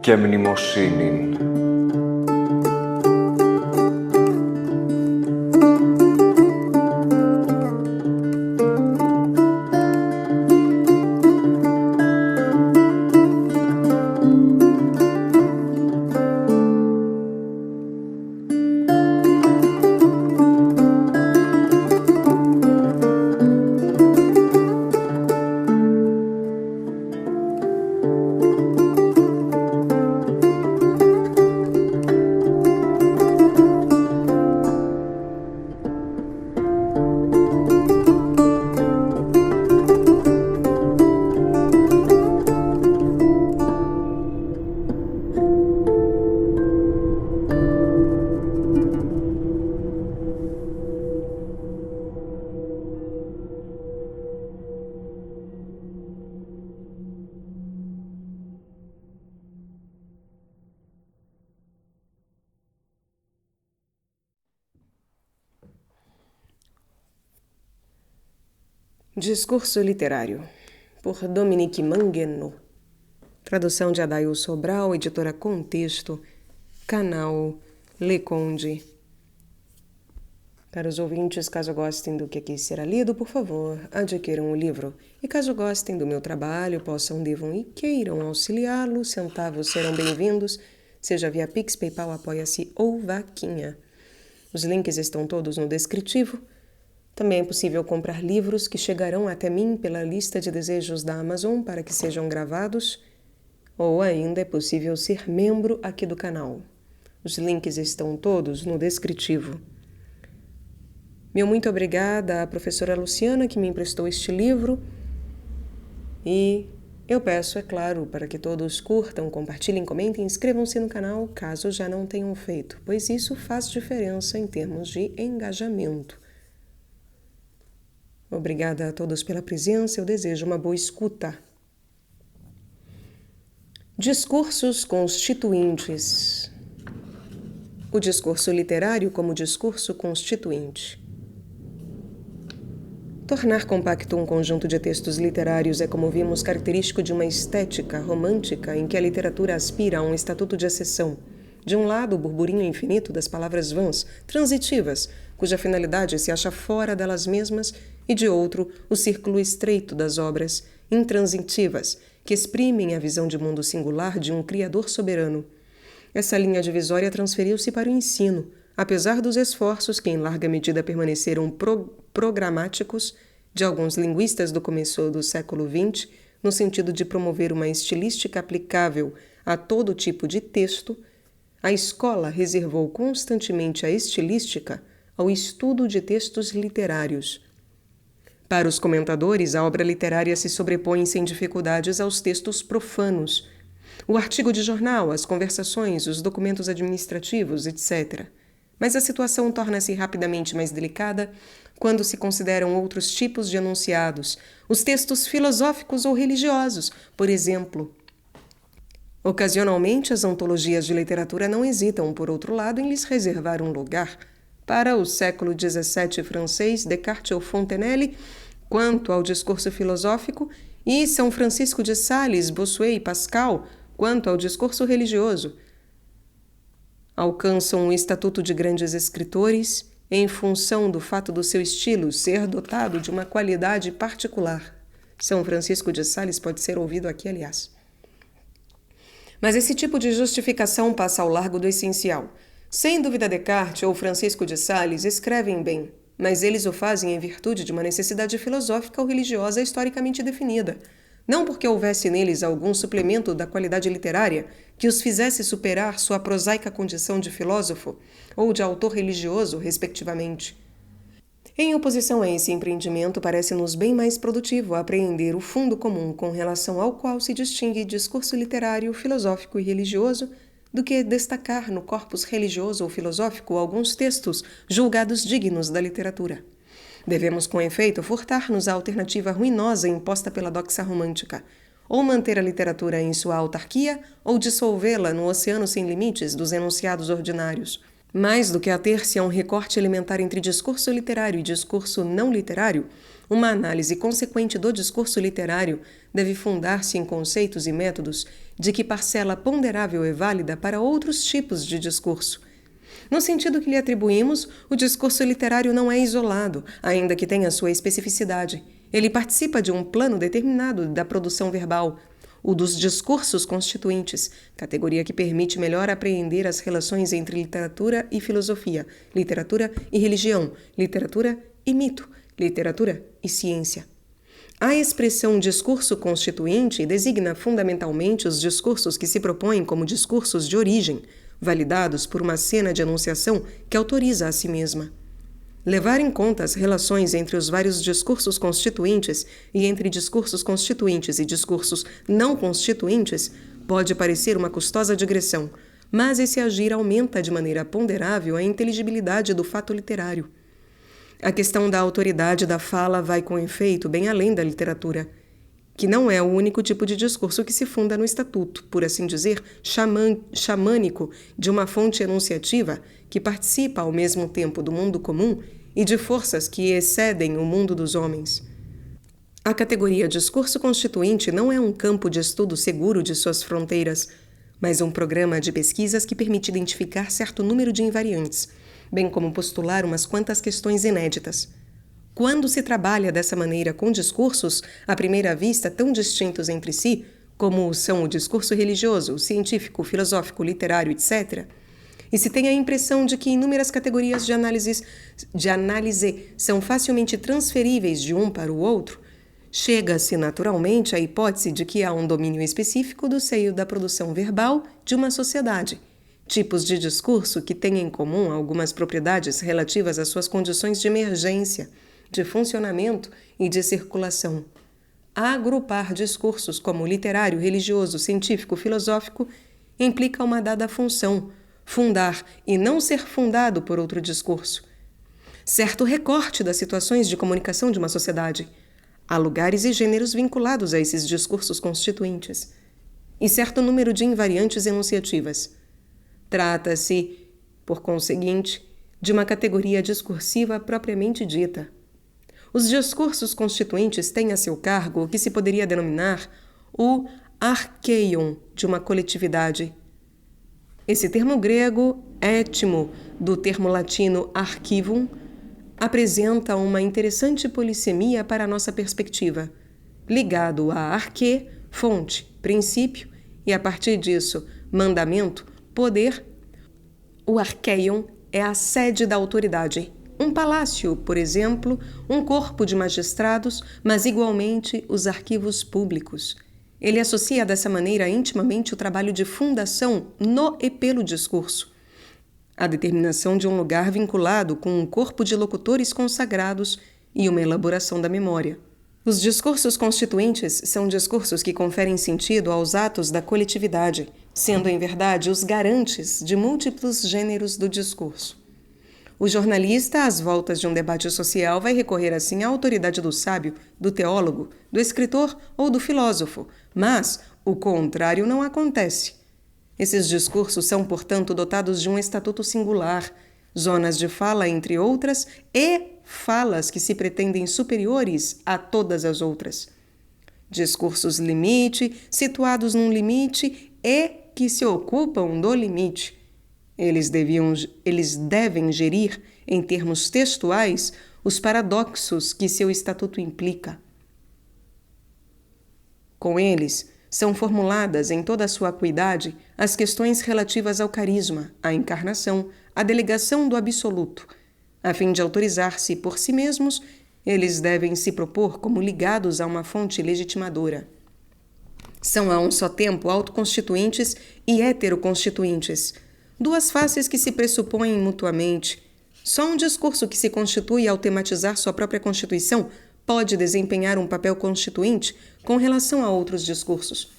και μνημοσύνην. Discurso Literário, por Dominique Manguenot. Tradução de Adail Sobral, editora Contexto, canal Le Conde. Caros ouvintes, caso gostem do que aqui será lido, por favor, adquiram o livro. E caso gostem do meu trabalho, possam, devam e queiram auxiliá-lo, centavos serão bem-vindos, seja via Pix, PayPal, Apoia-se ou Vaquinha. Os links estão todos no descritivo. Também é possível comprar livros que chegarão até mim pela lista de desejos da Amazon para que sejam gravados, ou ainda é possível ser membro aqui do canal. Os links estão todos no descritivo. Meu muito obrigada à professora Luciana que me emprestou este livro e eu peço, é claro, para que todos curtam, compartilhem, comentem, inscrevam-se no canal caso já não tenham feito, pois isso faz diferença em termos de engajamento. Obrigada a todos pela presença, eu desejo uma boa escuta. Discursos constituintes. O discurso literário como discurso constituinte. Tornar compacto um conjunto de textos literários é, como vimos, característico de uma estética romântica em que a literatura aspira a um estatuto de exceção. De um lado, o burburinho infinito das palavras vãs, transitivas, cuja finalidade se acha fora delas mesmas, e de outro, o círculo estreito das obras, intransitivas, que exprimem a visão de mundo singular de um Criador soberano. Essa linha divisória transferiu-se para o ensino, apesar dos esforços que em larga medida permaneceram programáticos de alguns linguistas do começo do século XX, no sentido de promover uma estilística aplicável a todo tipo de texto. A escola reservou constantemente a estilística ao estudo de textos literários. Para os comentadores, a obra literária se sobrepõe sem dificuldades aos textos profanos. O artigo de jornal, as conversações, os documentos administrativos, etc. Mas a situação torna-se rapidamente mais delicada quando se consideram outros tipos de enunciados, os textos filosóficos ou religiosos, por exemplo. Ocasionalmente, as antologias de literatura não hesitam, por outro lado, em lhes reservar um lugar. Para o século XVII francês, Descartes ou Fontenelle, quanto ao discurso filosófico, e São Francisco de Sales, Bossuet e Pascal, quanto ao discurso religioso, alcançam o estatuto de grandes escritores em função do fato do seu estilo ser dotado de uma qualidade particular. São Francisco de Sales pode ser ouvido aqui, aliás. Mas esse tipo de justificação passa ao largo do essencial. Sem dúvida, Descartes ou Francisco de Sales escrevem bem, mas eles o fazem em virtude de uma necessidade filosófica ou religiosa historicamente definida, não porque houvesse neles algum suplemento da qualidade literária que os fizesse superar sua prosaica condição de filósofo ou de autor religioso, respectivamente. Em oposição a esse empreendimento, parece-nos bem mais produtivo apreender o fundo comum com relação ao qual se distingue discurso literário, filosófico e religioso, do que destacar no corpus religioso ou filosófico alguns textos julgados dignos da literatura. Devemos, com efeito, furtar-nos à alternativa ruinosa imposta pela doxa romântica, ou manter a literatura em sua autarquia, ou dissolvê-la no oceano sem limites dos enunciados ordinários. Mais do que ater-se a um recorte elementar entre discurso literário e discurso não literário, uma análise consequente do discurso literário deve fundar-se em conceitos e métodos de que parcela ponderável é válida para outros tipos de discurso. No sentido que lhe atribuímos, o discurso literário não é isolado, ainda que tenha sua especificidade. Ele participa de um plano determinado da produção verbal, o dos discursos constituintes, categoria que permite melhor apreender as relações entre literatura e filosofia, literatura e religião, literatura e mito, literatura e ciência. A expressão discurso constituinte designa fundamentalmente os discursos que se propõem como discursos de origem, validados por uma cena de enunciação que autoriza a si mesma. Levar em conta as relações entre os vários discursos constituintes e entre discursos constituintes e discursos não constituintes pode parecer uma custosa digressão, mas esse agir aumenta de maneira ponderável a inteligibilidade do fato literário. A questão da autoridade da fala vai com efeito bem além da literatura, que não é o único tipo de discurso que se funda no estatuto, por assim dizer, xamânico, de uma fonte enunciativa que participa ao mesmo tempo do mundo comum e de forças que excedem o mundo dos homens. A categoria discurso constituinte não é um campo de estudo seguro de suas fronteiras, mas um programa de pesquisas que permite identificar certo número de invariantes, bem como postular umas quantas questões inéditas. Quando se trabalha dessa maneira com discursos, à primeira vista tão distintos entre si, como são o discurso religioso, o científico, o filosófico, o literário, etc., e se tem a impressão de que inúmeras categorias de análise são facilmente transferíveis de um para o outro, chega-se naturalmente à hipótese de que há um domínio específico do seio da produção verbal de uma sociedade, tipos de discurso que têm em comum algumas propriedades relativas às suas condições de emergência, de funcionamento e de circulação. Agrupar discursos como literário, religioso, científico, filosófico implica uma dada função, fundar e não ser fundado por outro discurso. Certo recorte das situações de comunicação de uma sociedade. Há lugares e gêneros vinculados a esses discursos constituintes. E certo número de invariantes enunciativas. Trata-se, por conseguinte, de uma categoria discursiva propriamente dita. Os discursos constituintes têm a seu cargo o que se poderia denominar o archeion de uma coletividade. Esse termo grego, étimo, do termo latino archivum, apresenta uma interessante polissemia para a nossa perspectiva, ligado a arche, fonte, princípio, e a partir disso, mandamento, poder. O archeion é a sede da autoridade. Um palácio, por exemplo, um corpo de magistrados, mas igualmente os arquivos públicos. Ele associa dessa maneira intimamente o trabalho de fundação no e pelo discurso, a determinação de um lugar vinculado com um corpo de locutores consagrados e uma elaboração da memória. Os discursos constituintes são discursos que conferem sentido aos atos da coletividade, sendo em verdade os garantes de múltiplos gêneros do discurso. O jornalista, às voltas de um debate social, vai recorrer assim à autoridade do sábio, do teólogo, do escritor ou do filósofo, mas o contrário não acontece. Esses discursos são, portanto, dotados de um estatuto singular, zonas de fala, entre outras, e falas que se pretendem superiores a todas as outras. Discursos limite, situados num limite e que se ocupam do limite. Eles devem gerir, em termos textuais, os paradoxos que seu estatuto implica. Com eles, são formuladas em toda a sua acuidade as questões relativas ao carisma, à encarnação, à delegação do absoluto. A fim de autorizar-se por si mesmos, eles devem se propor como ligados a uma fonte legitimadora. São a um só tempo autoconstituintes e heteroconstituintes, duas faces que se pressupõem mutuamente. Só um discurso que se constitui ao tematizar sua própria constituição pode desempenhar um papel constituinte com relação a outros discursos.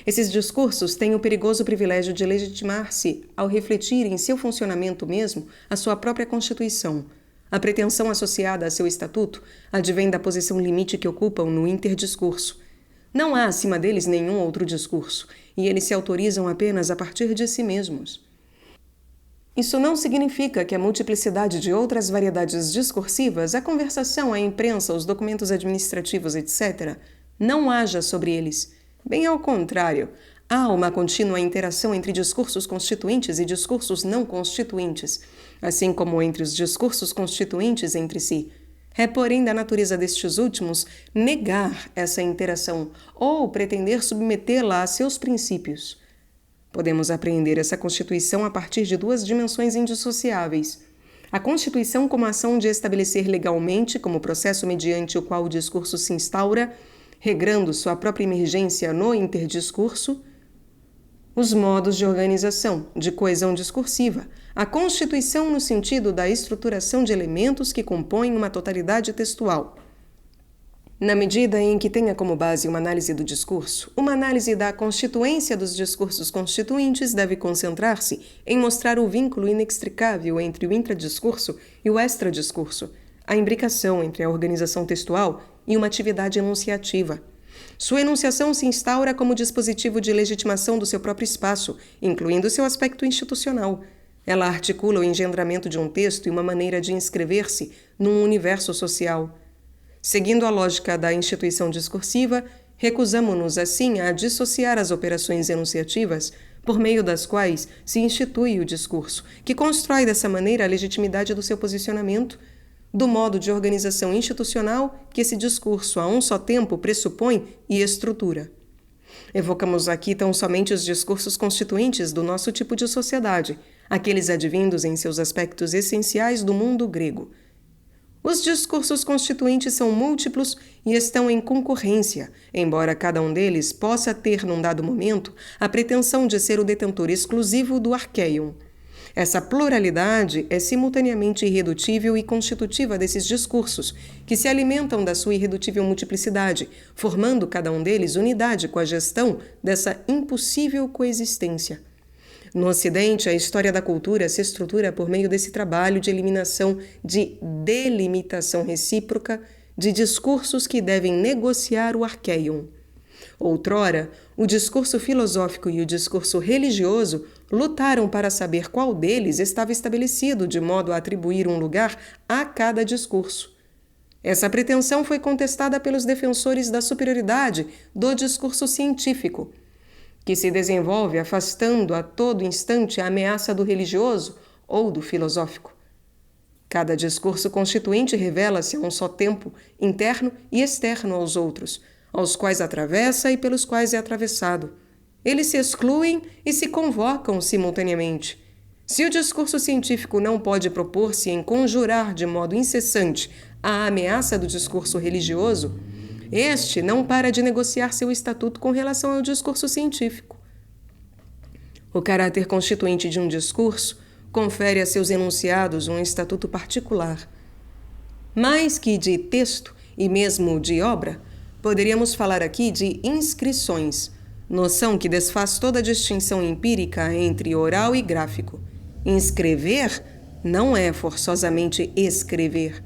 Esses discursos têm o perigoso privilégio de legitimar-se ao refletir em seu funcionamento mesmo a sua própria constituição. A pretensão associada a seu estatuto advém da posição limite que ocupam no interdiscurso. Não há acima deles nenhum outro discurso, e eles se autorizam apenas a partir de si mesmos. Isso não significa que a multiplicidade de outras variedades discursivas, a conversação, a imprensa, os documentos administrativos, etc., não haja sobre eles. Bem ao contrário, há uma contínua interação entre discursos constituintes e discursos não constituintes, assim como entre os discursos constituintes entre si. É, porém, da natureza destes últimos negar essa interação ou pretender submetê-la a seus princípios. Podemos apreender essa Constituição a partir de duas dimensões indissociáveis. A Constituição como ação de estabelecer legalmente, como processo mediante o qual o discurso se instaura, regrando sua própria emergência no interdiscurso, os modos de organização, de coesão discursiva, a Constituição no sentido da estruturação de elementos que compõem uma totalidade textual. Na medida em que tenha como base uma análise do discurso, uma análise da constituência dos discursos constituintes deve concentrar-se em mostrar o vínculo inextricável entre o intradiscurso e o extradiscurso, a imbricação entre a organização textual e uma atividade enunciativa. Sua enunciação se instaura como dispositivo de legitimação do seu próprio espaço, incluindo seu aspecto institucional. Ela articula o engendramento de um texto e uma maneira de inscrever-se num universo social. Seguindo a lógica da instituição discursiva, recusamo-nos assim a dissociar as operações enunciativas por meio das quais se institui o discurso, que constrói dessa maneira a legitimidade do seu posicionamento, do modo de organização institucional que esse discurso a um só tempo pressupõe e estrutura. Evocamos aqui tão somente os discursos constituintes do nosso tipo de sociedade, aqueles advindos em seus aspectos essenciais do mundo grego. Os discursos constituintes são múltiplos e estão em concorrência, embora cada um deles possa ter, num dado momento, a pretensão de ser o detentor exclusivo do arqueion. Essa pluralidade é simultaneamente irredutível e constitutiva desses discursos, que se alimentam da sua irredutível multiplicidade, formando cada um deles unidade com a gestão dessa impossível coexistência. No Ocidente, a história da cultura se estrutura por meio desse trabalho de eliminação, de delimitação recíproca de discursos que devem negociar o arqueion. Outrora, o discurso filosófico e o discurso religioso lutaram para saber qual deles estava estabelecido de modo a atribuir um lugar a cada discurso. Essa pretensão foi contestada pelos defensores da superioridade do discurso científico, que se desenvolve afastando a todo instante a ameaça do religioso ou do filosófico. Cada discurso constituinte revela-se a um só tempo interno e externo aos outros, aos quais atravessa e pelos quais é atravessado. Eles se excluem e se convocam simultaneamente. Se o discurso científico não pode propor-se em conjurar de modo incessante a ameaça do discurso religioso, este não para de negociar seu estatuto com relação ao discurso científico. O caráter constituinte de um discurso confere a seus enunciados um estatuto particular. Mais que de texto e mesmo de obra, poderíamos falar aqui de inscrições, noção que desfaz toda a distinção empírica entre oral e gráfico. Inscrever não é forçosamente escrever.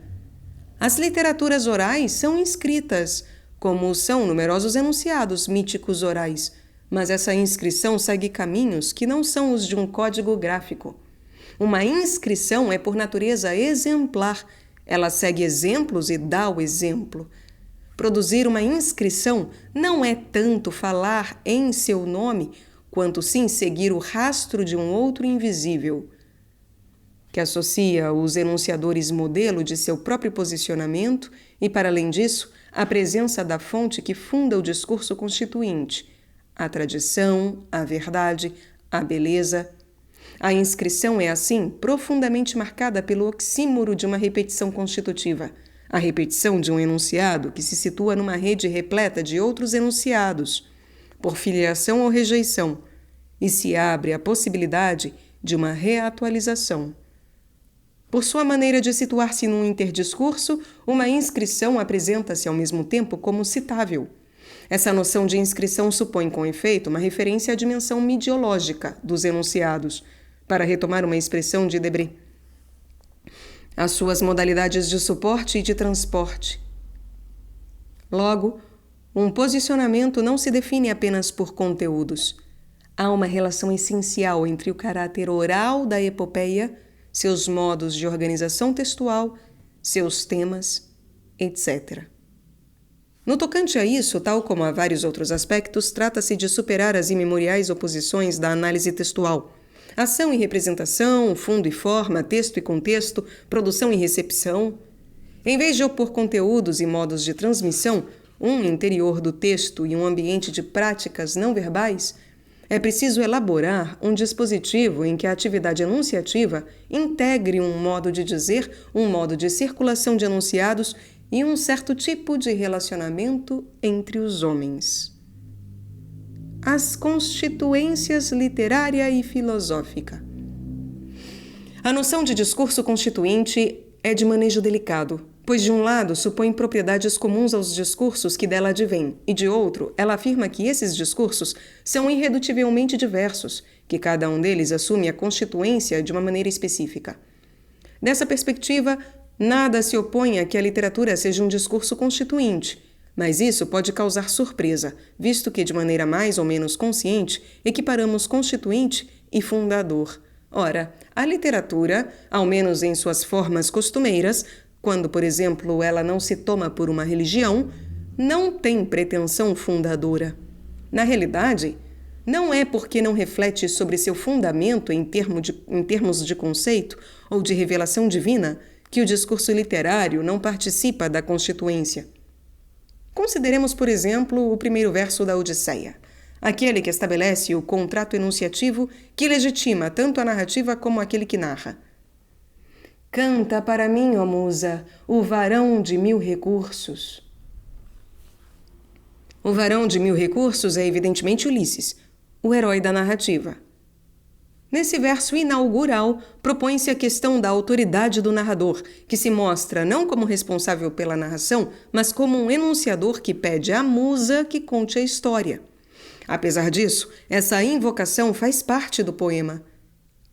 As literaturas orais são inscritas, como são numerosos enunciados míticos orais, mas essa inscrição segue caminhos que não são os de um código gráfico. Uma inscrição é por natureza exemplar, ela segue exemplos e dá o exemplo. Produzir uma inscrição não é tanto falar em seu nome, quanto sim seguir o rastro de um outro invisível, que associa os enunciadores modelo de seu próprio posicionamento e, para além disso, a presença da fonte que funda o discurso constituinte, a tradição, a verdade, a beleza. A inscrição é, assim, profundamente marcada pelo oxímoro de uma repetição constitutiva, a repetição de um enunciado que se situa numa rede repleta de outros enunciados, por filiação ou rejeição, e se abre a possibilidade de uma reatualização. Por sua maneira de situar-se num interdiscurso, uma inscrição apresenta-se ao mesmo tempo como citável. Essa noção de inscrição supõe, com efeito, uma referência à dimensão midiológica dos enunciados, para retomar uma expressão de Debré, as suas modalidades de suporte e de transporte. Logo, um posicionamento não se define apenas por conteúdos. Há uma relação essencial entre o caráter oral da epopeia, seus modos de organização textual, seus temas, etc. No tocante a isso, tal como a vários outros aspectos, trata-se de superar as imemoriais oposições da análise textual. Ação e representação, fundo e forma, texto e contexto, produção e recepção. Em vez de opor conteúdos e modos de transmissão, um interior do texto e um ambiente de práticas não verbais, é preciso elaborar um dispositivo em que a atividade enunciativa integre um modo de dizer, um modo de circulação de enunciados e um certo tipo de relacionamento entre os homens. As constituências literária e filosófica. A noção de discurso constituinte é de manejo delicado, pois de um lado supõe propriedades comuns aos discursos que dela advêm, e de outro, ela afirma que esses discursos são irredutivelmente diversos, que cada um deles assume a constituência de uma maneira específica. Dessa perspectiva, nada se opõe a que a literatura seja um discurso constituinte, mas isso pode causar surpresa, visto que, de maneira mais ou menos consciente, equiparamos constituinte e fundador. Ora, a literatura, ao menos em suas formas costumeiras, quando, por exemplo, ela não se toma por uma religião, não tem pretensão fundadora. Na realidade, não é porque não reflete sobre seu fundamento em termos de conceito ou de revelação divina que o discurso literário não participa da constituência. Consideremos, por exemplo, o primeiro verso da Odisseia, aquele que estabelece o contrato enunciativo que legitima tanto a narrativa como aquele que narra. Canta para mim, ó musa, o varão de 1000 recursos. O varão de 1000 recursos é evidentemente Ulisses, o herói da narrativa. Nesse verso inaugural, propõe-se a questão da autoridade do narrador, que se mostra não como responsável pela narração, mas como um enunciador que pede à musa que conte a história. Apesar disso, essa invocação faz parte do poema.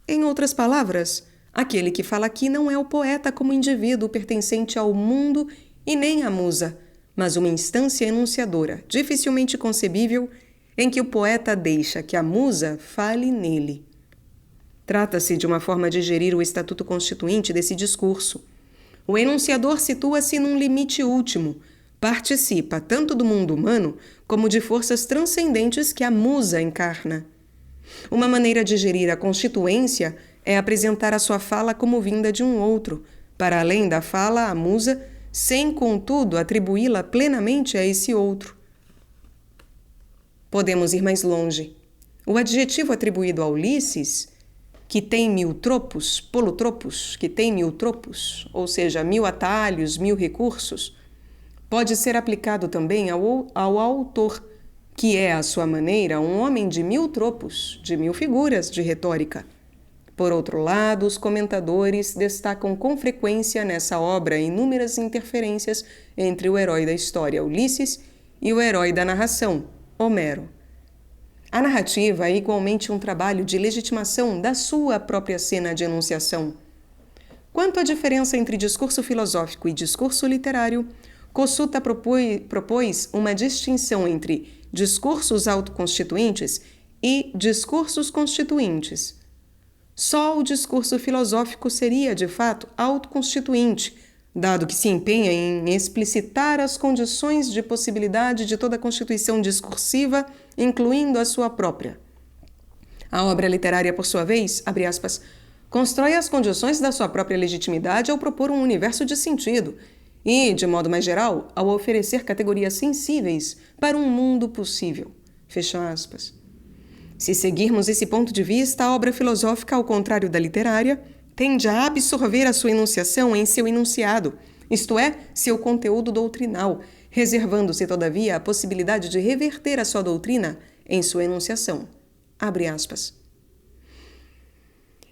Em outras palavras, aquele que fala aqui não é o poeta como indivíduo pertencente ao mundo e nem à musa, mas uma instância enunciadora, dificilmente concebível, em que o poeta deixa que a musa fale nele. Trata-se de uma forma de gerir o estatuto constituinte desse discurso. O enunciador situa-se num limite último, participa tanto do mundo humano como de forças transcendentes que a musa encarna. Uma maneira de gerir a constituência é apresentar a sua fala como vinda de um outro, para além da fala, a musa, sem, contudo, atribuí-la plenamente a esse outro. Podemos ir mais longe. O adjetivo atribuído a Ulisses, que tem 1000 tropos, polutropos, que tem 1000 tropos, ou seja, 1000 atalhos, 1000 recursos, pode ser aplicado também ao autor, que é, à sua maneira, um homem de 1000 tropos, de 1000 figuras de retórica. Por outro lado, os comentadores destacam com frequência nessa obra inúmeras interferências entre o herói da história, Ulisses, e o herói da narração, Homero. A narrativa é igualmente um trabalho de legitimação da sua própria cena de enunciação. Quanto à diferença entre discurso filosófico e discurso literário, Kossuth propôs uma distinção entre discursos autoconstituintes e discursos constituintes. Só o discurso filosófico seria, de fato, autoconstituinte, dado que se empenha em explicitar as condições de possibilidade de toda constituição discursiva, incluindo a sua própria. A obra literária, por sua vez, abre aspas, constrói as condições da sua própria legitimidade ao propor um universo de sentido e, de modo mais geral, ao oferecer categorias sensíveis para um mundo possível. Fecha aspas. Se seguirmos esse ponto de vista, a obra filosófica, ao contrário da literária, tende a absorver a sua enunciação em seu enunciado, isto é, seu conteúdo doutrinal, reservando-se, todavia, a possibilidade de reverter a sua doutrina em sua enunciação. Abre aspas.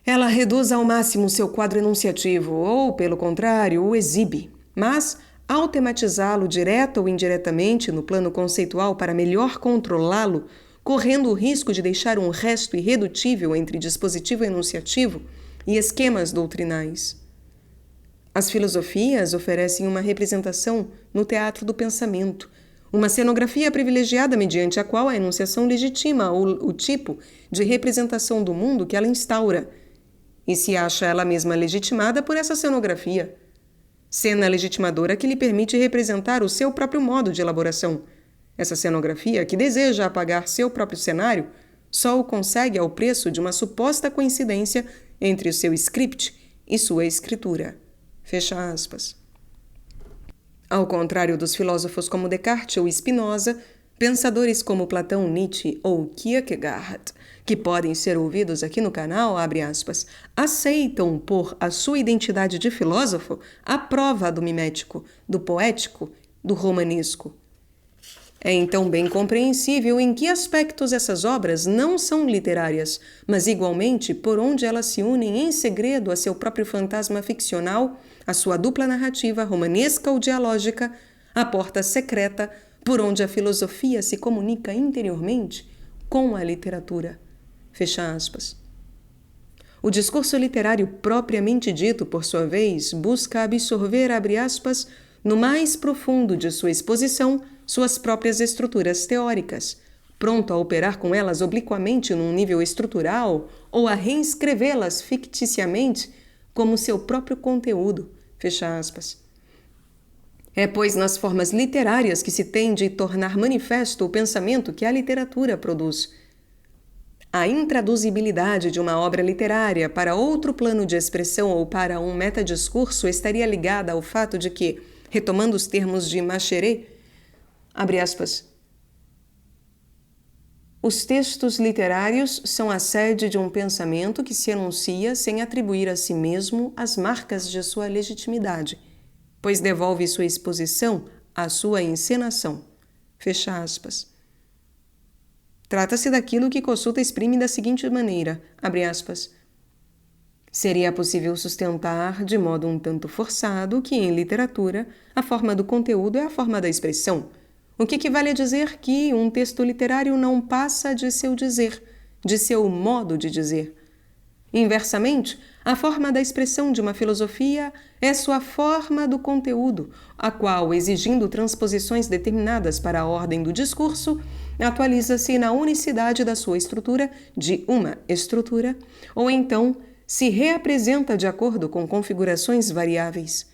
Ela reduz ao máximo seu quadro enunciativo, ou, pelo contrário, o exibe, mas, ao tematizá-lo direta ou indiretamente no plano conceitual para melhor controlá-lo, correndo o risco de deixar um resto irredutível entre dispositivo enunciativo e esquemas doutrinais. As filosofias oferecem uma representação no teatro do pensamento, Uma cenografia privilegiada mediante a qual a enunciação legitima o tipo de representação do mundo que ela instaura e se acha ela mesma legitimada por essa cenografia. Cena legitimadora que lhe permite representar o seu próprio modo de elaboração. Essa cenografia, que deseja apagar seu próprio cenário, só o consegue ao preço de uma suposta coincidência entre o seu script e sua escritura. Fecha aspas. Ao contrário dos filósofos como Descartes ou Spinoza, pensadores como Platão, Nietzsche ou Kierkegaard, que podem ser ouvidos aqui no canal, abre aspas, aceitam por a sua identidade de filósofo a prova do mimético, do poético, do romanesco. É então bem compreensível em que aspectos essas obras não são literárias, mas igualmente por onde elas se unem em segredo a seu próprio fantasma ficcional, a sua dupla narrativa romanesca ou dialógica, a porta secreta por onde a filosofia se comunica interiormente com a literatura. Fecha aspas. O discurso literário propriamente dito, por sua vez, busca absorver, abre aspas, no mais profundo de sua exposição, suas próprias estruturas teóricas, pronto a operar com elas obliquamente num nível estrutural ou a reescrevê-las ficticiamente como seu próprio conteúdo. Fecha aspas. É, pois, nas formas literárias que se tem de tornar manifesto o pensamento que a literatura produz. A intraduzibilidade de uma obra literária para outro plano de expressão ou para um metadiscurso estaria ligada ao fato de que, retomando os termos de Macheret, abre aspas, os textos literários são a sede de um pensamento que se enuncia sem atribuir a si mesmo as marcas de sua legitimidade, pois devolve sua exposição à sua encenação. Fecha aspas. Trata-se daquilo que Kossuth exprime da seguinte maneira, abre aspas, seria possível sustentar de modo um tanto forçado que, em literatura, a forma do conteúdo é a forma da expressão, o que equivale a dizer que um texto literário não passa de seu dizer, de seu modo de dizer. Inversamente, a forma da expressão de uma filosofia é sua forma do conteúdo, a qual, exigindo transposições determinadas para a ordem do discurso, atualiza-se na unicidade da sua estrutura de uma estrutura, ou então se reapresenta de acordo com configurações variáveis.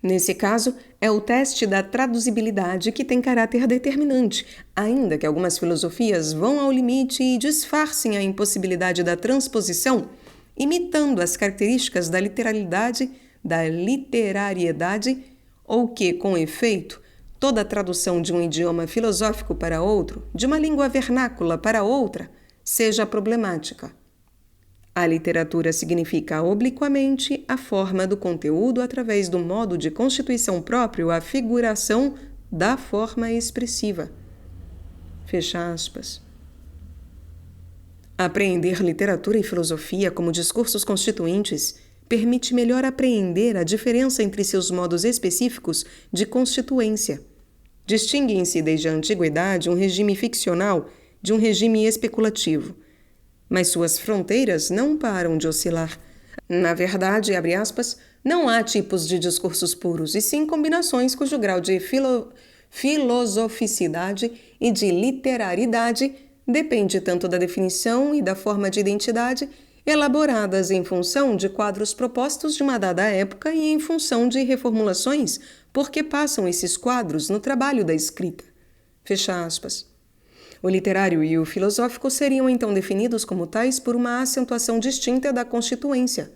Nesse caso, é o teste da traduzibilidade que tem caráter determinante, ainda que algumas filosofias vão ao limite e disfarcem a impossibilidade da transposição, imitando as características da literariedade, ou que, com efeito, toda tradução de um idioma filosófico para outro, de uma língua vernácula para outra, seja problemática. A literatura significa obliquamente a forma do conteúdo através do modo de constituição próprio, a figuração da forma expressiva. Fecha aspas. Apreender literatura e filosofia como discursos constituintes permite melhor apreender a diferença entre seus modos específicos de constituência. Distinguem-se desde a antiguidade um regime ficcional de um regime especulativo, mas suas fronteiras não param de oscilar. Na verdade, abre aspas, não há tipos de discursos puros, e sim combinações cujo grau de filosoficidade e de literariedade depende tanto da definição e da forma de identidade, elaboradas em função de quadros propostos de uma dada época e em função de reformulações, porque passam esses quadros no trabalho da escrita. Fecha aspas. O literário e o filosófico seriam então definidos como tais por uma acentuação distinta da constituência.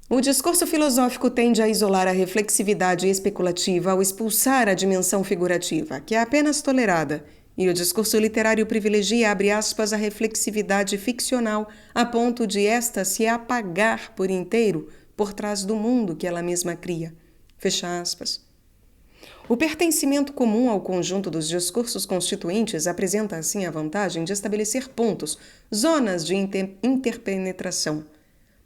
O discurso filosófico tende a isolar a reflexividade especulativa ao expulsar a dimensão figurativa, que é apenas tolerada, e o discurso literário privilegia, abre aspas, a reflexividade ficcional a ponto de esta se apagar por inteiro por trás do mundo que ela mesma cria. Fecha aspas. O pertencimento comum ao conjunto dos discursos constituintes apresenta, assim, a vantagem de estabelecer pontos, zonas de interpenetração.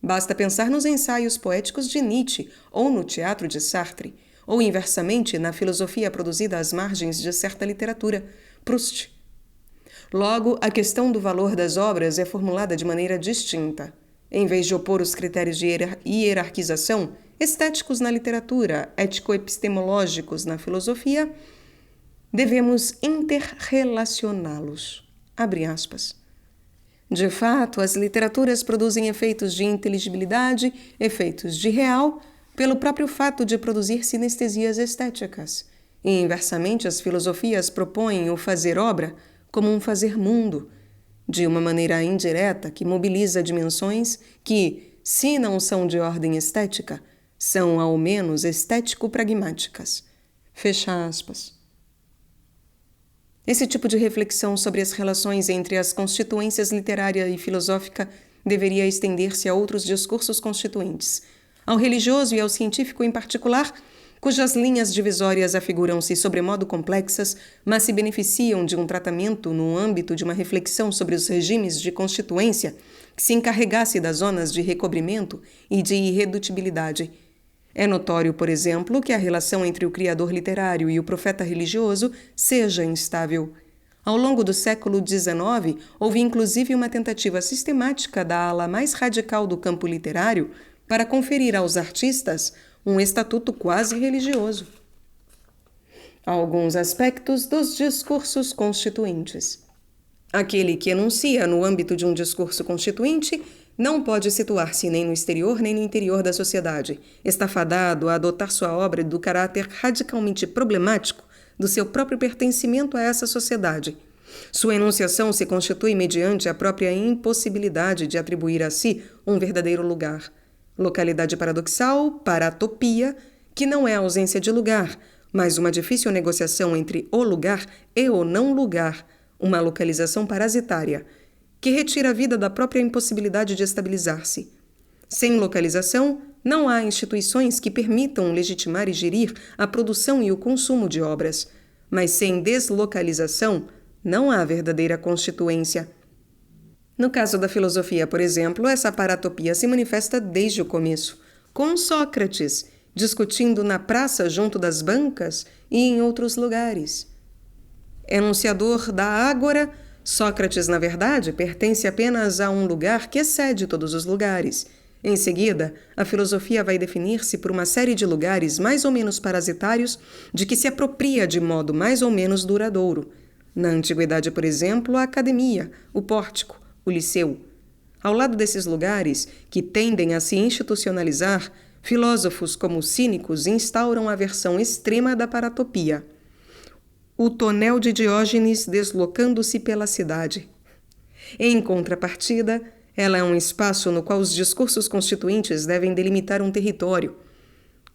Basta pensar nos ensaios poéticos de Nietzsche ou no teatro de Sartre, ou, inversamente, na filosofia produzida às margens de certa literatura, Proust. Logo, a questão do valor das obras é formulada de maneira distinta. Em vez de opor os critérios de hierarquização, estéticos na literatura, ético-epistemológicos na filosofia, devemos interrelacioná-los. Abre aspas. De fato, as literaturas produzem efeitos de inteligibilidade, efeitos de real, pelo próprio fato de produzir sinestesias estéticas. E, inversamente, as filosofias propõem o fazer obra como um fazer mundo, de uma maneira indireta que mobiliza dimensões que, se não são de ordem estética, são ao menos estético-pragmáticas. Fecha aspas. Esse tipo de reflexão sobre as relações entre as constituências literária e filosófica deveria estender-se a outros discursos constituintes, ao religioso e ao científico em particular, cujas linhas divisórias afiguram-se sobremodo complexas, mas se beneficiam de um tratamento no âmbito de uma reflexão sobre os regimes de constituência que se encarregasse das zonas de recobrimento e de irredutibilidade. É notório, por exemplo, que a relação entre o criador literário e o profeta religioso seja instável. Ao longo do século XIX, houve inclusive uma tentativa sistemática da ala mais radical do campo literário para conferir aos artistas um estatuto quase religioso. Alguns aspectos dos discursos constituintes. Aquele que enuncia no âmbito de um discurso constituinte não pode situar-se nem no exterior nem no interior da sociedade. Está fadado a adotar sua obra do caráter radicalmente problemático do seu próprio pertencimento a essa sociedade. Sua enunciação se constitui mediante a própria impossibilidade de atribuir a si um verdadeiro lugar. Localidade paradoxal, paratopia, que não é ausência de lugar, mas uma difícil negociação entre o lugar e o não lugar, uma localização parasitária, que retira a vida da própria impossibilidade de estabilizar-se. Sem localização, não há instituições que permitam legitimar e gerir a produção e o consumo de obras. Mas sem deslocalização, não há verdadeira constituência. No caso da filosofia, por exemplo, essa paratopia se manifesta desde o começo, com Sócrates, discutindo na praça junto das bancas e em outros lugares. Enunciador da ágora, Sócrates, na verdade, pertence apenas a um lugar que excede todos os lugares. Em seguida, a filosofia vai definir-se por uma série de lugares mais ou menos parasitários de que se apropria de modo mais ou menos duradouro. Na antiguidade, por exemplo, a academia, o pórtico, o liceu. Ao lado desses lugares, que tendem a se institucionalizar, filósofos como os cínicos instauram a versão extrema da paratopia. O tonel de Diógenes deslocando-se pela cidade. Em contrapartida, ela é um espaço no qual os discursos constituintes devem delimitar um território,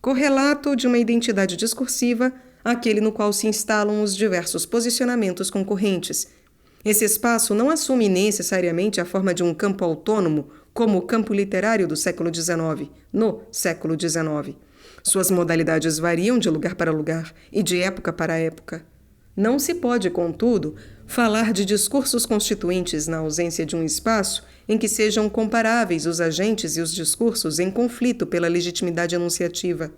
correlato de uma identidade discursiva, aquele no qual se instalam os diversos posicionamentos concorrentes. Esse espaço não assume necessariamente a forma de um campo autônomo, como o campo literário do século XIX, no século XIX. Suas modalidades variam de lugar para lugar e de época para época. Não se pode, contudo, falar de discursos constituintes na ausência de um espaço em que sejam comparáveis os agentes e os discursos em conflito pela legitimidade enunciativa.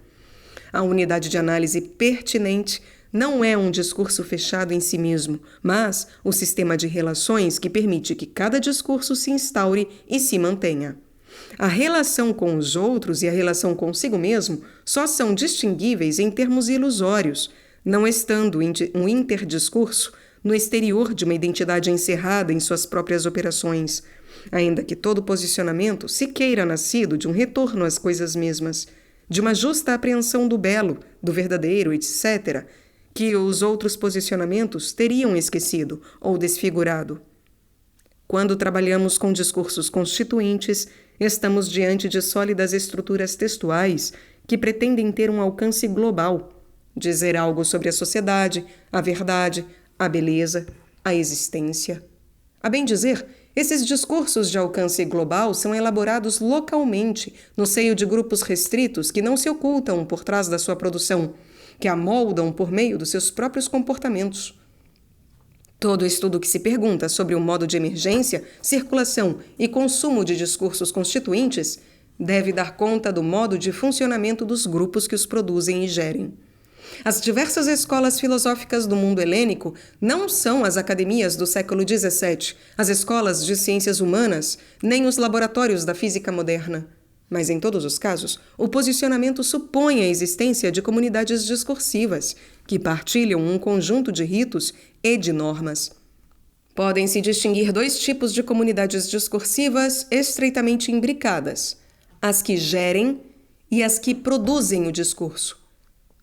A unidade de análise pertinente não é um discurso fechado em si mesmo, mas o sistema de relações que permite que cada discurso se instaure e se mantenha. A relação com os outros e a relação consigo mesmo só são distinguíveis em termos ilusórios, não estando um interdiscurso no exterior de uma identidade encerrada em suas próprias operações, ainda que todo posicionamento se queira nascido de um retorno às coisas mesmas, de uma justa apreensão do belo, do verdadeiro, etc., que os outros posicionamentos teriam esquecido ou desfigurado. Quando trabalhamos com discursos constituintes, estamos diante de sólidas estruturas textuais que pretendem ter um alcance global, dizer algo sobre a sociedade, a verdade, a beleza, a existência. A bem dizer, esses discursos de alcance global são elaborados localmente, no seio de grupos restritos que não se ocultam por trás da sua produção, que a moldam por meio dos seus próprios comportamentos. Todo estudo que se pergunta sobre o modo de emergência, circulação e consumo de discursos constituintes deve dar conta do modo de funcionamento dos grupos que os produzem e gerem. As diversas escolas filosóficas do mundo helênico não são as academias do século XVII, as escolas de ciências humanas, nem os laboratórios da física moderna. Mas, em todos os casos, o posicionamento supõe a existência de comunidades discursivas, que partilham um conjunto de ritos e de normas. Podem-se distinguir dois tipos de comunidades discursivas estreitamente imbricadas: as que gerem e as que produzem o discurso.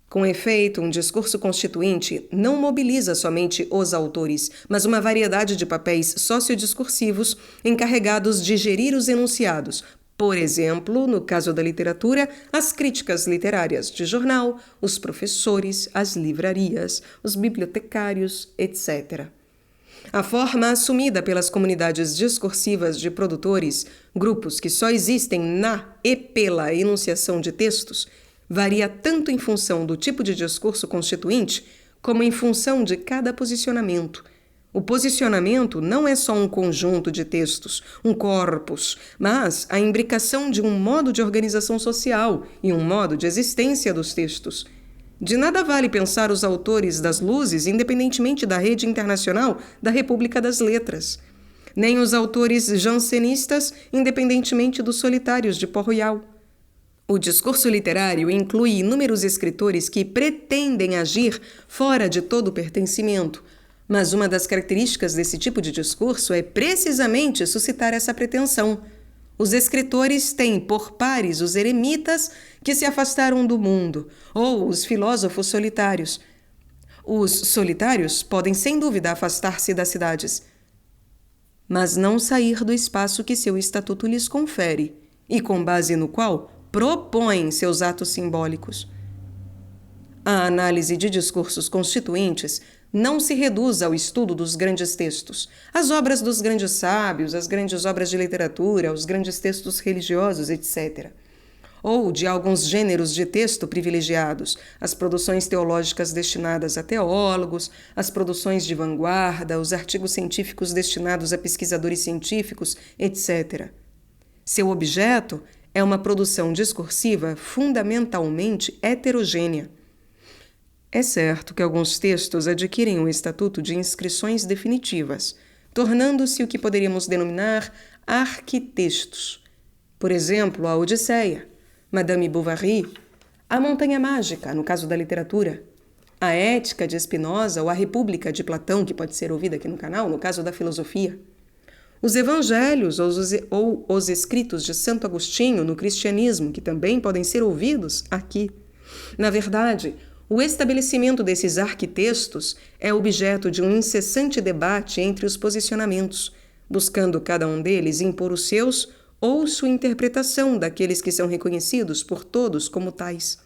Com efeito, um discurso constituinte não mobiliza somente os autores, mas uma variedade de papéis sociodiscursivos encarregados de gerir os enunciados. Por exemplo, no caso da literatura, as críticas literárias de jornal, os professores, as livrarias, os bibliotecários, etc. A forma assumida pelas comunidades discursivas de produtores, grupos que só existem na e pela enunciação de textos, varia tanto em função do tipo de discurso constituinte, como em função de cada posicionamento. O posicionamento não é só um conjunto de textos, um corpus, mas a imbricação de um modo de organização social e um modo de existência dos textos. De nada vale pensar os autores das luzes independentemente da rede internacional da República das Letras, nem os autores jansenistas independentemente dos solitários de Port Royal. O discurso literário inclui inúmeros escritores que pretendem agir fora de todo pertencimento, mas uma das características desse tipo de discurso é precisamente suscitar essa pretensão. Os escritores têm por pares os eremitas que se afastaram do mundo, ou os filósofos solitários. Os solitários podem, sem dúvida, afastar-se das cidades, mas não sair do espaço que seu estatuto lhes confere, e com base no qual propõem seus atos simbólicos. A análise de discursos constituintes não se reduz ao estudo dos grandes textos, às obras dos grandes sábios, às grandes obras de literatura, aos grandes textos religiosos, etc., ou de alguns gêneros de texto privilegiados, as produções teológicas destinadas a teólogos, as produções de vanguarda, os artigos científicos destinados a pesquisadores científicos, etc. Seu objeto é uma produção discursiva fundamentalmente heterogênea. É certo que alguns textos adquirem o estatuto de inscrições definitivas, tornando-se o que poderíamos denominar arquitextos. Por exemplo, a Odisseia, Madame Bovary, a Montanha Mágica, no caso da literatura, a Ética de Spinoza ou a República de Platão, que pode ser ouvida aqui no canal, no caso da filosofia. Os evangelhos ou os escritos de Santo Agostinho no cristianismo, que também podem ser ouvidos aqui. Na verdade, o estabelecimento desses arquitextos é objeto de um incessante debate entre os posicionamentos, buscando cada um deles impor os seus ou sua interpretação daqueles que são reconhecidos por todos como tais.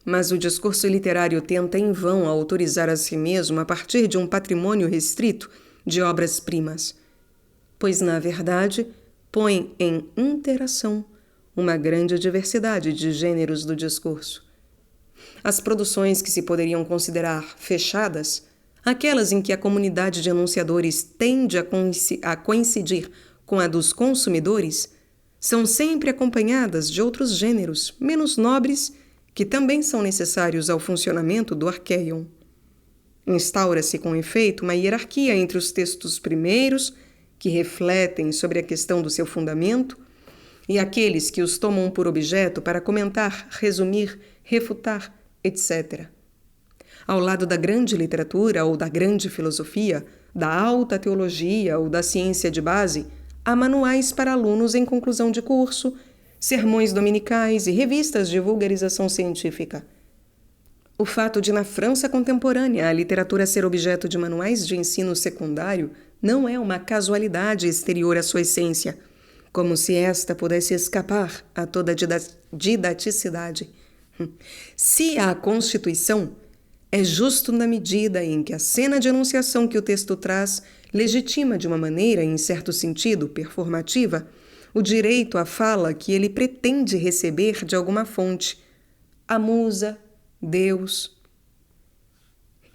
Mas o discurso literário tenta em vão autorizar a si mesmo a partir de um patrimônio restrito de obras-primas, pois, na verdade, põe em interação uma grande diversidade de gêneros do discurso. As produções que se poderiam considerar fechadas, aquelas em que a comunidade de enunciadores tende a coincidir com a dos consumidores, são sempre acompanhadas de outros gêneros menos nobres que também são necessários ao funcionamento do arqueion. Instaura-se, com efeito, uma hierarquia entre os textos primeiros, que refletem sobre a questão do seu fundamento, e aqueles que os tomam por objeto para comentar, resumir, refutar, etc. Ao lado da grande literatura ou da grande filosofia, da alta teologia ou da ciência de base, há manuais para alunos em conclusão de curso, sermões dominicais e revistas de vulgarização científica. O fato de, na França contemporânea, a literatura ser objeto de manuais de ensino secundário não é uma casualidade exterior à sua essência, como se esta pudesse escapar a toda didaticidade. Se a Constituição é justo na medida em que a cena de enunciação que o texto traz legitima de uma maneira, em certo sentido, performativa, o direito à fala que ele pretende receber de alguma fonte, a musa, Deus.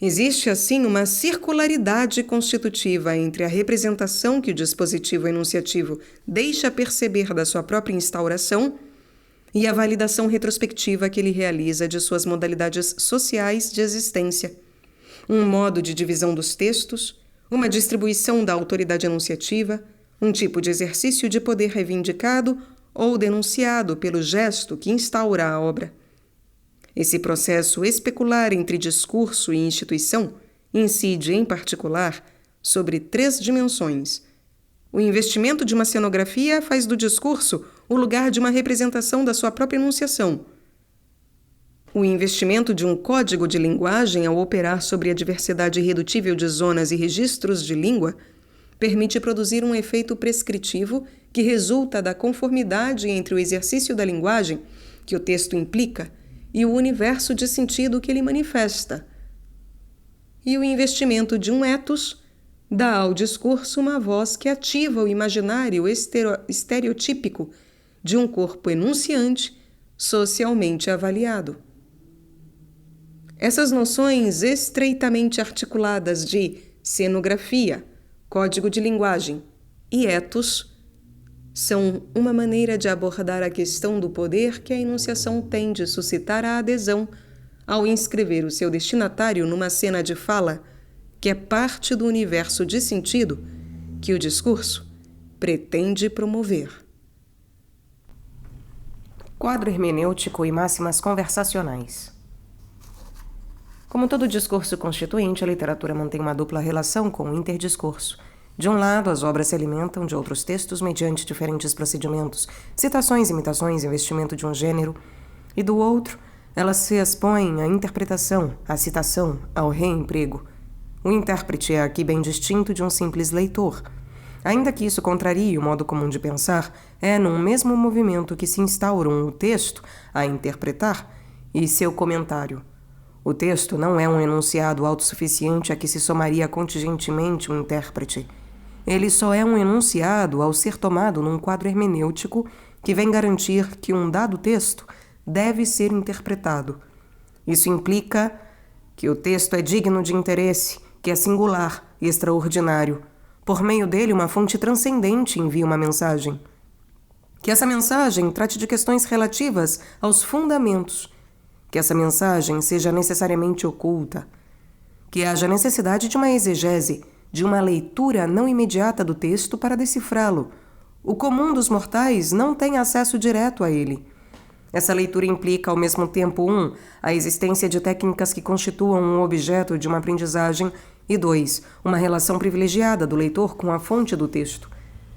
Existe, assim, uma circularidade constitutiva entre a representação que o dispositivo enunciativo deixa perceber da sua própria instauração e a validação retrospectiva que ele realiza de suas modalidades sociais de existência, um modo de divisão dos textos, uma distribuição da autoridade enunciativa, um tipo de exercício de poder reivindicado ou denunciado pelo gesto que instaura a obra. Esse processo especular entre discurso e instituição incide, em particular, sobre 3 dimensões. O investimento de uma cenografia faz do discurso o lugar de uma representação da sua própria enunciação. O investimento de um código de linguagem, ao operar sobre a diversidade irredutível de zonas e registros de língua, permite produzir um efeito prescritivo que resulta da conformidade entre o exercício da linguagem, que o texto implica, e o universo de sentido que ele manifesta. E o investimento de um ethos dá ao discurso uma voz que ativa o imaginário estereotípico de um corpo enunciante socialmente avaliado. Essas noções estreitamente articuladas de cenografia, código de linguagem e ethos são uma maneira de abordar a questão do poder que a enunciação tem de suscitar a adesão ao inscrever o seu destinatário numa cena de fala que é parte do universo de sentido que o discurso pretende promover. Quadro hermenêutico e máximas conversacionais. Como todo discurso constituinte, a literatura mantém uma dupla relação com o interdiscurso. De um lado, as obras se alimentam de outros textos mediante diferentes procedimentos, citações, imitações, investimento de um gênero, e do outro, elas se expõem à interpretação, à citação, ao reemprego. O intérprete é aqui bem distinto de um simples leitor. Ainda que isso contrarie o modo comum de pensar, é num mesmo movimento que se instauram o texto a interpretar e seu comentário. O texto não é um enunciado autossuficiente a que se somaria contingentemente um intérprete. Ele só é um enunciado ao ser tomado num quadro hermenêutico que vem garantir que um dado texto deve ser interpretado. Isso implica que o texto é digno de interesse, que é singular e extraordinário. Por meio dele, uma fonte transcendente envia uma mensagem. Que essa mensagem trate de questões relativas aos fundamentos. Que essa mensagem seja necessariamente oculta. Que haja necessidade de uma exegese, de uma leitura não imediata do texto para decifrá-lo. O comum dos mortais não tem acesso direto a ele. Essa leitura implica, ao mesmo tempo, 1. A existência de técnicas que constituam um objeto de uma aprendizagem e 2. Uma relação privilegiada do leitor com a fonte do texto.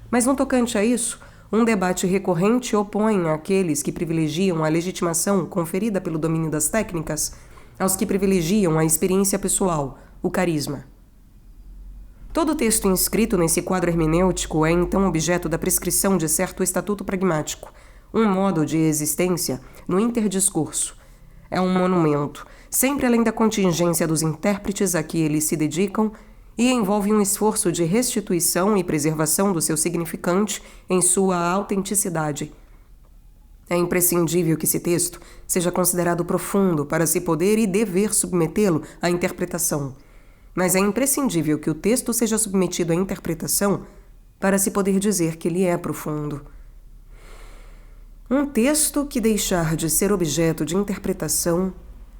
Mas no tocante a isso, um debate recorrente opõe aqueles que privilegiam a legitimação conferida pelo domínio das técnicas aos que privilegiam a experiência pessoal, o carisma. Todo texto inscrito nesse quadro hermenêutico é então objeto da prescrição de certo estatuto pragmático, um modo de existência no interdiscurso. É um monumento, sempre além da contingência dos intérpretes a que eles se dedicam, e envolve um esforço de restituição e preservação do seu significante em sua autenticidade. É imprescindível que esse texto seja considerado profundo para se poder e dever submetê-lo à interpretação. Mas é imprescindível que o texto seja submetido à interpretação para se poder dizer que ele é profundo. Um texto que deixar de ser objeto de interpretação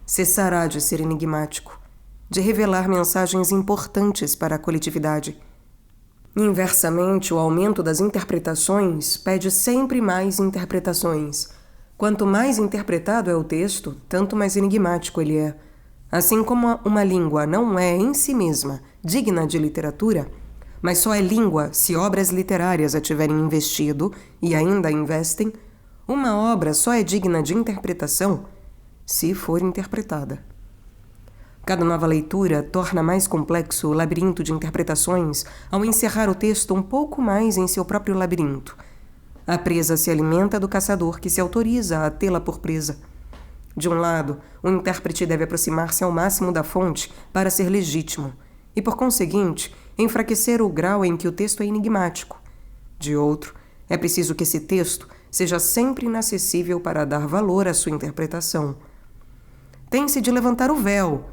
cessará de ser enigmático, de revelar mensagens importantes para a coletividade. Inversamente, o aumento das interpretações pede sempre mais interpretações. Quanto mais interpretado é o texto, tanto mais enigmático ele é. Assim como uma língua não é, em si mesma, digna de literatura, mas só é língua se obras literárias a tiverem investido e ainda investem, uma obra só é digna de interpretação se for interpretada. Cada nova leitura torna mais complexo o labirinto de interpretações ao encerrar o texto um pouco mais em seu próprio labirinto. A presa se alimenta do caçador que se autoriza a tê-la por presa. De um lado, o intérprete deve aproximar-se ao máximo da fonte para ser legítimo e, por conseguinte, enfraquecer o grau em que o texto é enigmático. De outro, é preciso que esse texto seja sempre inacessível para dar valor à sua interpretação. Tem-se de levantar o véu,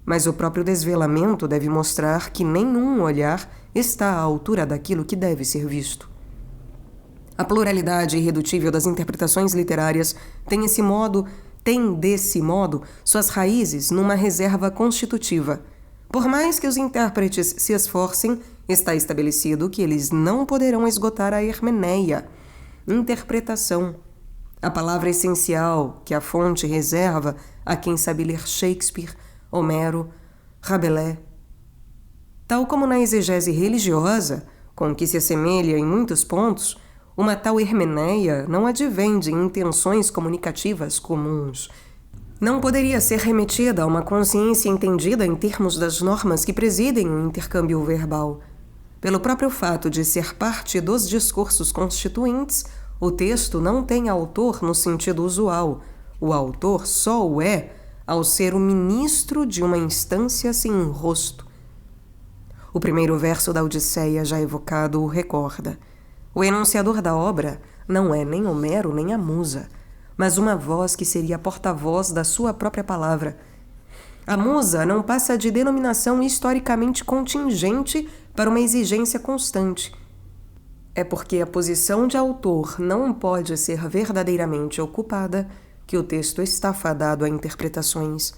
mas o próprio desvelamento deve mostrar que nenhum olhar está à altura daquilo que deve ser visto. A pluralidade irredutível das interpretações literárias tem desse modo suas raízes numa reserva constitutiva. Por mais que os intérpretes se esforcem, está estabelecido que eles não poderão esgotar a hermeneia. interpretação, a palavra essencial que a fonte reserva a quem sabe ler Shakespeare, Homero, Rabelais. Tal como na exegese religiosa, com que se assemelha em muitos pontos, uma tal hermeneia não advém de intenções comunicativas comuns. Não poderia ser remetida a uma consciência entendida em termos das normas que presidem o intercâmbio verbal. Pelo próprio fato de ser parte dos discursos constituintes, o texto não tem autor no sentido usual. O autor só o é ao ser o ministro de uma instância sem rosto. O primeiro verso da Odisseia, já evocado, o recorda. O enunciador da obra não é nem Homero nem a musa, mas uma voz que seria a porta-voz da sua própria palavra. A musa não passa de denominação historicamente contingente para uma exigência constante. É porque a posição de autor não pode ser verdadeiramente ocupada que o texto está fadado a interpretações.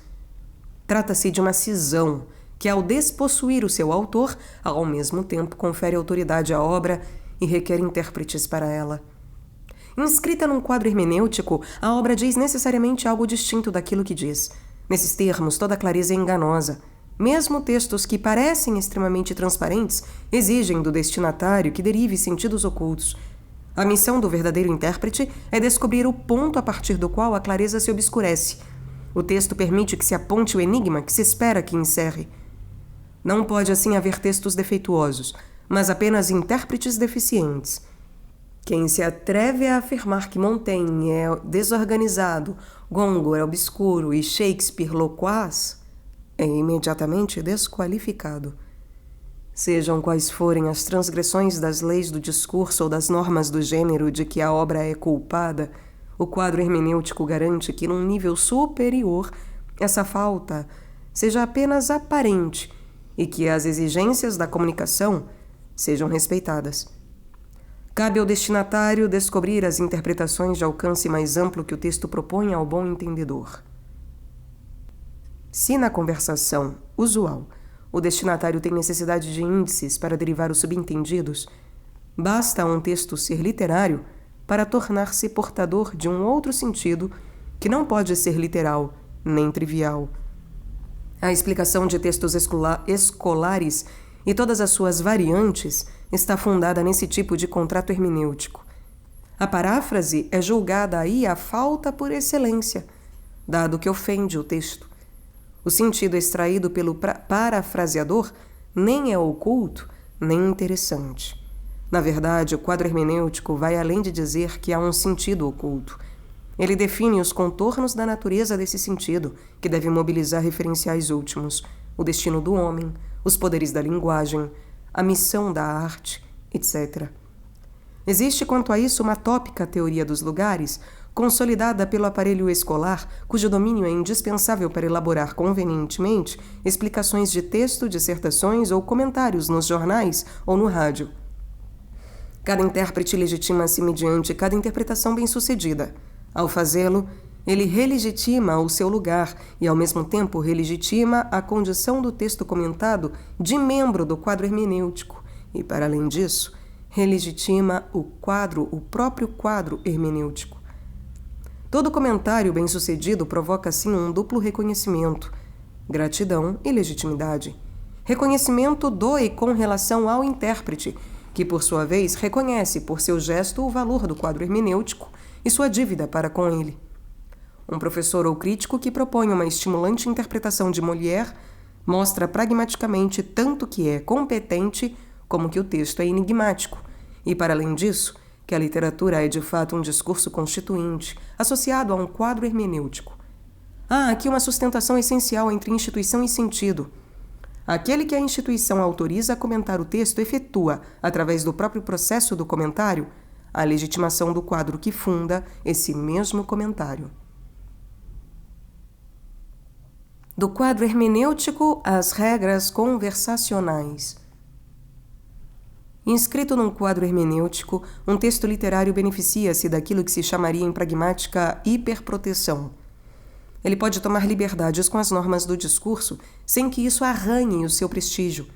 Trata-se de uma cisão que, ao despossuir o seu autor, ao mesmo tempo confere autoridade à obra e requer intérpretes para ela. Inscrita num quadro hermenêutico, a obra diz necessariamente algo distinto daquilo que diz. Nesses termos, toda clareza é enganosa. Mesmo textos que parecem extremamente transparentes exigem do destinatário que derive sentidos ocultos. A missão do verdadeiro intérprete é descobrir o ponto a partir do qual a clareza se obscurece. O texto permite que se aponte o enigma que se espera que encerre. Não pode assim haver textos defeituosos, mas apenas intérpretes deficientes. Quem se atreve a afirmar que Montaigne é desorganizado, Gongor é obscuro e Shakespeare loquaz, é imediatamente desqualificado. Sejam quais forem as transgressões das leis do discurso ou das normas do gênero de que a obra é culpada, o quadro hermenêutico garante que, num nível superior, essa falta seja apenas aparente e que as exigências da comunicação sejam respeitadas. Cabe ao destinatário descobrir as interpretações de alcance mais amplo que o texto propõe ao bom entendedor. Se na conversação usual o destinatário tem necessidade de índices para derivar os subentendidos, basta a um texto ser literário para tornar-se portador de um outro sentido que não pode ser literal nem trivial. A explicação de textos escolares e todas as suas variantes está fundada nesse tipo de contrato hermenêutico. A paráfrase é julgada aí a falta por excelência, dado que ofende o texto. O sentido extraído pelo parafraseador nem é oculto, nem interessante. Na verdade, o quadro hermenêutico vai além de dizer que há um sentido oculto. Ele define os contornos da natureza desse sentido, que deve mobilizar referenciais últimos, o destino do homem, os poderes da linguagem, a missão da arte, etc. Existe quanto a isso uma tópica teoria dos lugares, consolidada pelo aparelho escolar, cujo domínio é indispensável para elaborar convenientemente explicações de texto, dissertações ou comentários nos jornais ou no rádio. Cada intérprete legitima-se mediante cada interpretação bem-sucedida. Ao fazê-lo, ele relegitima o seu lugar e, ao mesmo tempo, relegitima a condição do texto comentado de membro do quadro hermenêutico e, para além disso, relegitima o próprio quadro hermenêutico. Todo comentário bem-sucedido provoca, assim, um duplo reconhecimento: gratidão e legitimidade. Reconhecimento do e com relação ao intérprete, que, por sua vez, reconhece por seu gesto o valor do quadro hermenêutico e sua dívida para com ele. Um professor ou crítico que propõe uma estimulante interpretação de Molière mostra pragmaticamente tanto que é competente como que o texto é enigmático, e, para além disso, que a literatura é de fato um discurso constituinte, associado a um quadro hermenêutico. Há aqui uma sustentação essencial entre instituição e sentido. Aquele que a instituição autoriza a comentar o texto efetua, através do próprio processo do comentário, a legitimação do quadro que funda esse mesmo comentário. Do quadro hermenêutico às regras conversacionais. Inscrito num quadro hermenêutico, um texto literário beneficia-se daquilo que se chamaria em pragmática hiperproteção. Ele pode tomar liberdades com as normas do discurso sem que isso arranhe o seu prestígio.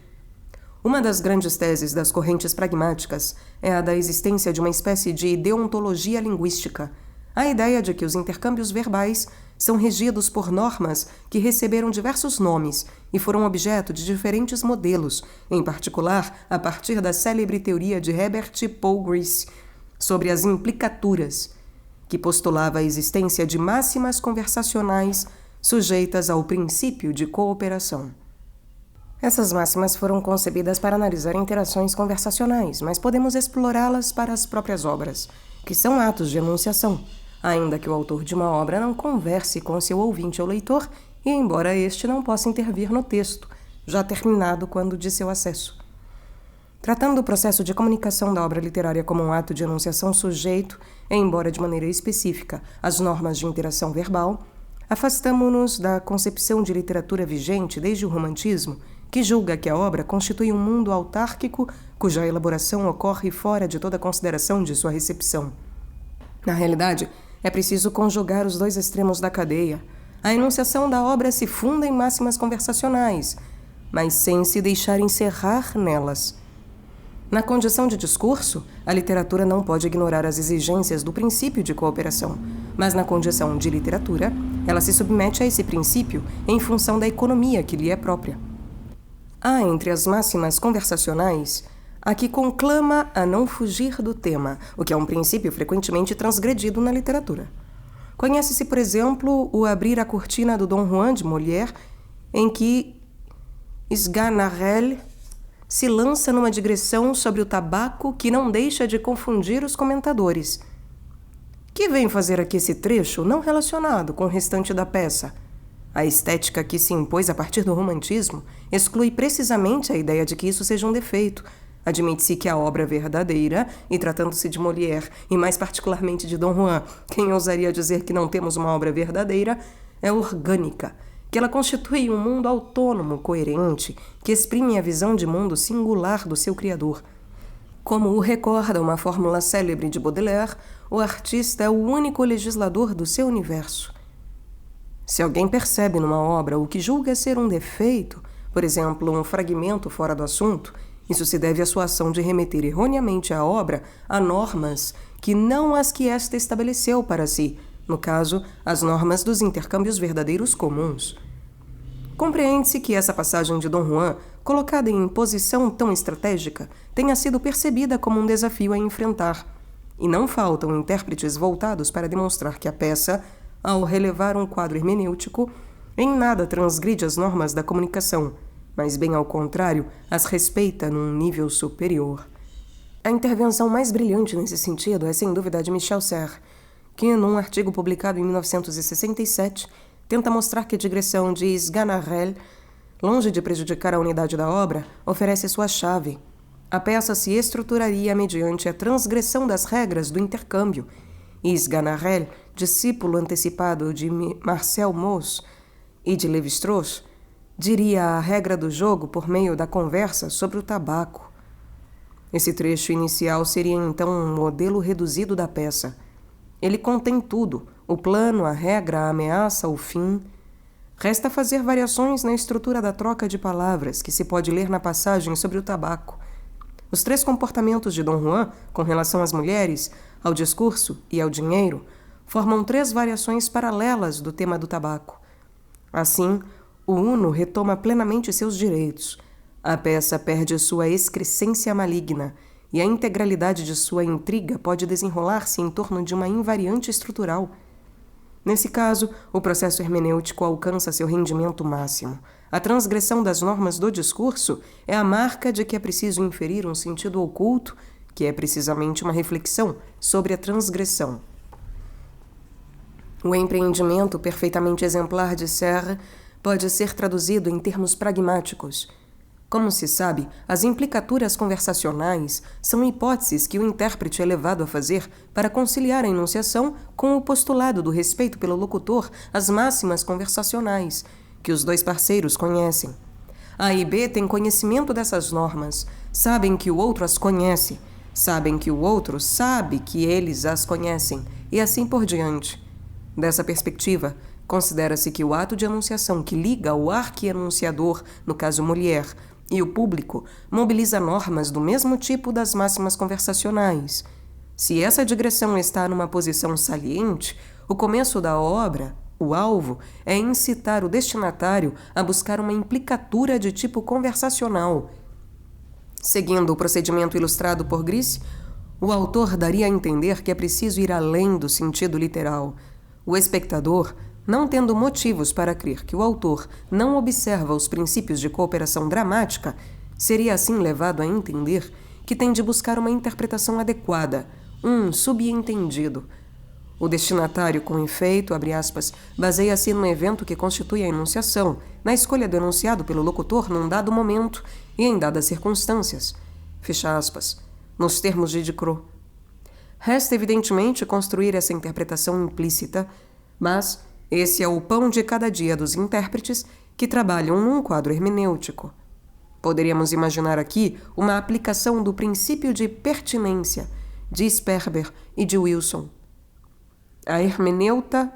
Uma das grandes teses das correntes pragmáticas é a da existência de uma espécie de deontologia linguística, a ideia de que os intercâmbios verbais são regidos por normas que receberam diversos nomes e foram objeto de diferentes modelos, em particular a partir da célebre teoria de Herbert Paul Grice sobre as implicaturas, que postulava a existência de máximas conversacionais sujeitas ao princípio de cooperação. Essas máximas foram concebidas para analisar interações conversacionais, mas podemos explorá-las para as próprias obras, que são atos de enunciação, ainda que o autor de uma obra não converse com seu ouvinte ou leitor, e embora este não possa intervir no texto, já terminado quando de seu acesso. Tratando o processo de comunicação da obra literária como um ato de enunciação sujeito, embora de maneira específica, às normas de interação verbal, afastamo-nos da concepção de literatura vigente desde o romantismo, que julga que a obra constitui um mundo autárquico cuja elaboração ocorre fora de toda consideração de sua recepção. Na realidade, é preciso conjugar os dois extremos da cadeia. A enunciação da obra se funda em máximas conversacionais, mas sem se deixar encerrar nelas. Na condição de discurso, a literatura não pode ignorar as exigências do princípio de cooperação, mas na condição de literatura, ela se submete a esse princípio em função da economia que lhe é própria. Há entre as máximas conversacionais a que conclama a não fugir do tema, o que é um princípio frequentemente transgredido na literatura. Conhece-se, por exemplo, o Abrir a Cortina do Dom Juan de Molière, em que Sganarelle se lança numa digressão sobre o tabaco que não deixa de confundir os comentadores. Que vem fazer aqui esse trecho não relacionado com o restante da peça? A estética que se impôs a partir do romantismo exclui precisamente a ideia de que isso seja um defeito. Admite-se que a obra verdadeira, e tratando-se de Molière, e mais particularmente de Dom Juan, quem ousaria dizer que não temos uma obra verdadeira, é orgânica, que ela constitui um mundo autônomo, coerente, que exprime a visão de mundo singular do seu criador. Como o recorda uma fórmula célebre de Baudelaire, o artista é o único legislador do seu universo. Se alguém percebe numa obra o que julga ser um defeito, por exemplo, um fragmento fora do assunto, isso se deve à sua ação de remeter erroneamente a obra a normas que não as que esta estabeleceu para si, no caso, as normas dos intercâmbios verdadeiros comuns. Compreende-se que essa passagem de Dom Juan, colocada em posição tão estratégica, tenha sido percebida como um desafio a enfrentar, e não faltam intérpretes voltados para demonstrar que a peça, ao relevar um quadro hermenêutico, em nada transgride as normas da comunicação, mas bem ao contrário, as respeita num nível superior. A intervenção mais brilhante nesse sentido é sem dúvida a de Michel Serres, que, num artigo publicado em 1967, tenta mostrar que a digressão de Sganarelle, longe de prejudicar a unidade da obra, oferece sua chave. A peça se estruturaria mediante a transgressão das regras do intercâmbio, e Sganarelle, discípulo antecipado de Marcel Mauss e de Lévi-Strauss, diria a regra do jogo por meio da conversa sobre o tabaco. Esse trecho inicial seria então um modelo reduzido da peça. Ele contém tudo: o plano, a regra, a ameaça, o fim. Resta fazer variações na estrutura da troca de palavras que se pode ler na passagem sobre o tabaco. Os três comportamentos de Dom Juan com relação às mulheres, ao discurso e ao dinheiro formam três variações paralelas do tema do tabaco. Assim, o uno retoma plenamente seus direitos. A peça perde sua excrescência maligna e a integralidade de sua intriga pode desenrolar-se em torno de uma invariante estrutural. Nesse caso, o processo hermenêutico alcança seu rendimento máximo. A transgressão das normas do discurso é a marca de que é preciso inferir um sentido oculto, que é precisamente uma reflexão sobre a transgressão. O empreendimento perfeitamente exemplar de Serres pode ser traduzido em termos pragmáticos. Como se sabe, as implicaturas conversacionais são hipóteses que o intérprete é levado a fazer para conciliar a enunciação com o postulado do respeito pelo locutor às máximas conversacionais, que os dois parceiros conhecem. A e B têm conhecimento dessas normas, sabem que o outro as conhece, sabem que o outro sabe que eles as conhecem, e assim por diante. Dessa perspectiva, considera-se que o ato de enunciação que liga o arqui-enunciador, no caso Molière, e o público mobiliza normas do mesmo tipo das máximas conversacionais. Se essa digressão está numa posição saliente, o começo da obra, o alvo, é incitar o destinatário a buscar uma implicatura de tipo conversacional. Seguindo o procedimento ilustrado por Grice, o autor daria a entender que é preciso ir além do sentido literal. O espectador, não tendo motivos para crer que o autor não observa os princípios de cooperação dramática, seria assim levado a entender que tem de buscar uma interpretação adequada, um subentendido. O destinatário, com efeito, abre aspas, baseia-se no evento que constitui a enunciação, na escolha do enunciado pelo locutor num dado momento e em dadas circunstâncias. Fecha aspas. Nos termos de Diderot. Resta, evidentemente, construir essa interpretação implícita, mas esse é o pão de cada dia dos intérpretes que trabalham num quadro hermenêutico. Poderíamos imaginar aqui uma aplicação do princípio de pertinência de Sperber e de Wilson. A hermeneuta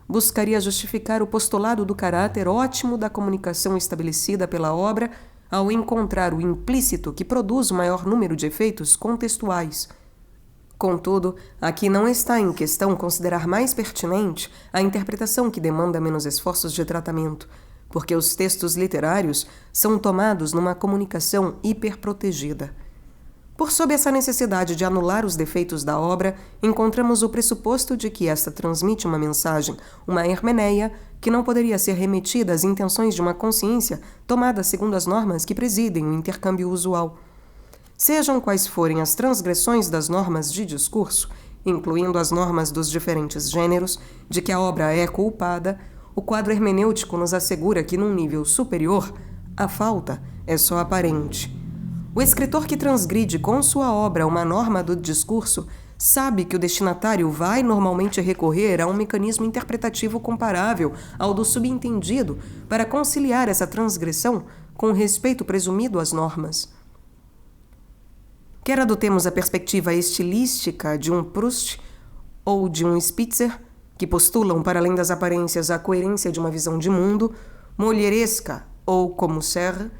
buscaria justificar o postulado do caráter ótimo da comunicação estabelecida pela obra ao encontrar o implícito que produz o maior número de efeitos contextuais. Contudo, aqui não está em questão considerar mais pertinente a interpretação que demanda menos esforços de tratamento, porque os textos literários são tomados numa comunicação hiperprotegida. Por sob essa necessidade de anular os defeitos da obra, encontramos o pressuposto de que esta transmite uma mensagem, uma hermeneia, que não poderia ser remetida às intenções de uma consciência tomada segundo as normas que presidem o intercâmbio usual. Sejam quais forem as transgressões das normas de discurso, incluindo as normas dos diferentes gêneros, de que a obra é culpada, o quadro hermenêutico nos assegura que, num nível superior, a falta é só aparente. O escritor que transgride com sua obra uma norma do discurso sabe que o destinatário vai normalmente recorrer a um mecanismo interpretativo comparável ao do subentendido para conciliar essa transgressão com o respeito presumido às normas. Quer adotemos a perspectiva estilística de um Proust ou de um Spitzer, que postulam, para além das aparências, a coerência de uma visão de mundo, Molièresca ou como Serre,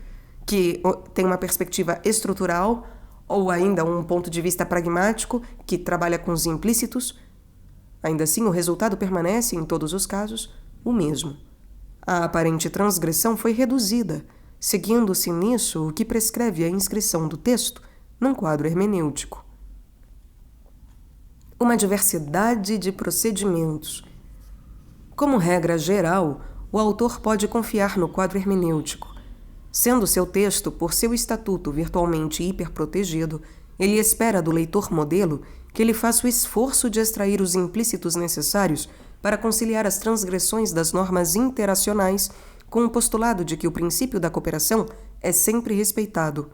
que tem uma perspectiva estrutural, ou ainda um ponto de vista pragmático, que trabalha com os implícitos, ainda assim o resultado permanece, em todos os casos, o mesmo. A aparente transgressão foi reduzida, seguindo-se nisso o que prescreve a inscrição do texto num quadro hermenêutico. Uma diversidade de procedimentos. Como regra geral, o autor pode confiar no quadro hermenêutico. Sendo seu texto, por seu estatuto virtualmente hiperprotegido, ele espera do leitor modelo que ele faça o esforço de extrair os implícitos necessários para conciliar as transgressões das normas interacionais com o postulado de que o princípio da cooperação é sempre respeitado.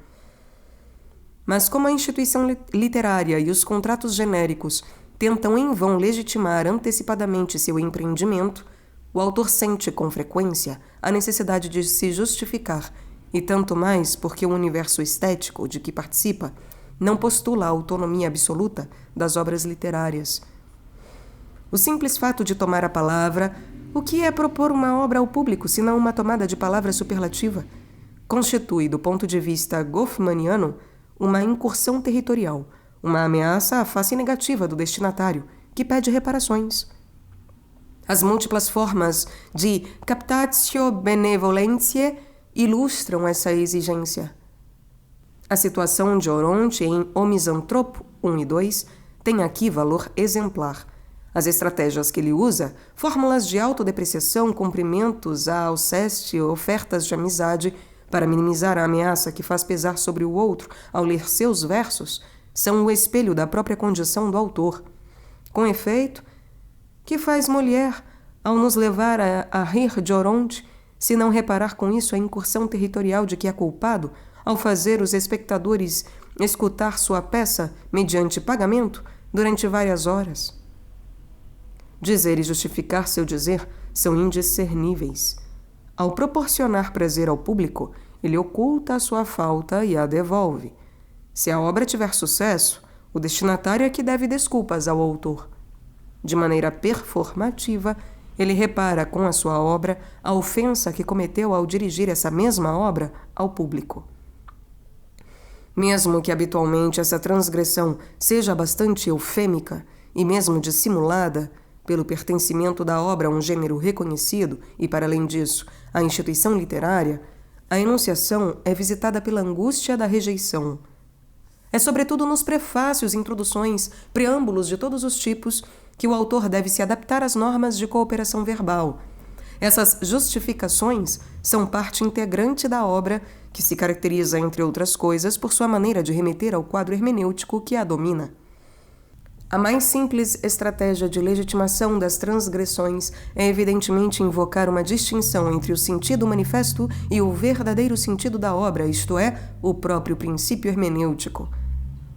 Mas como a instituição literária e os contratos genéricos tentam em vão legitimar antecipadamente seu empreendimento, o autor sente com frequência a necessidade de se justificar, e tanto mais porque o universo estético de que participa não postula a autonomia absoluta das obras literárias. O simples fato de tomar a palavra, o que é propor uma obra ao público senão uma tomada de palavra superlativa, constitui, do ponto de vista goffmaniano, uma incursão territorial, uma ameaça à face negativa do destinatário, que pede reparações. As múltiplas formas de captatio benevolentiae ilustram essa exigência. A situação de Oronte em O Misantropo 1 e 2 tem aqui valor exemplar. As estratégias que ele usa, fórmulas de autodepreciação, cumprimentos a Alceste, ofertas de amizade, para minimizar a ameaça que faz pesar sobre o outro ao ler seus versos, são o espelho da própria condição do autor. Com efeito, que faz Molière ao nos levar a rir de Oronte, se não reparar com isso a incursão territorial de que é culpado, ao fazer os espectadores escutar sua peça mediante pagamento durante várias horas? Dizer e justificar seu dizer são indiscerníveis. Ao proporcionar prazer ao público, ele oculta a sua falta e a devolve. Se a obra tiver sucesso, o destinatário é que deve desculpas ao autor. De maneira performativa, Ele repara com a sua obra a ofensa que cometeu ao dirigir essa mesma obra ao público. Mesmo que habitualmente essa transgressão seja bastante eufêmica e mesmo dissimulada pelo pertencimento da obra a um gênero reconhecido e, para além disso, à instituição literária, a enunciação é visitada pela angústia da rejeição. É sobretudo nos prefácios, introduções, preâmbulos de todos os tipos que o autor deve se adaptar às normas de cooperação verbal. Essas justificações são parte integrante da obra, que se caracteriza, entre outras coisas, por sua maneira de remeter ao quadro hermenêutico que a domina. A mais simples estratégia de legitimação das transgressões é evidentemente invocar uma distinção entre o sentido manifesto e o verdadeiro sentido da obra, isto é, o próprio princípio hermenêutico.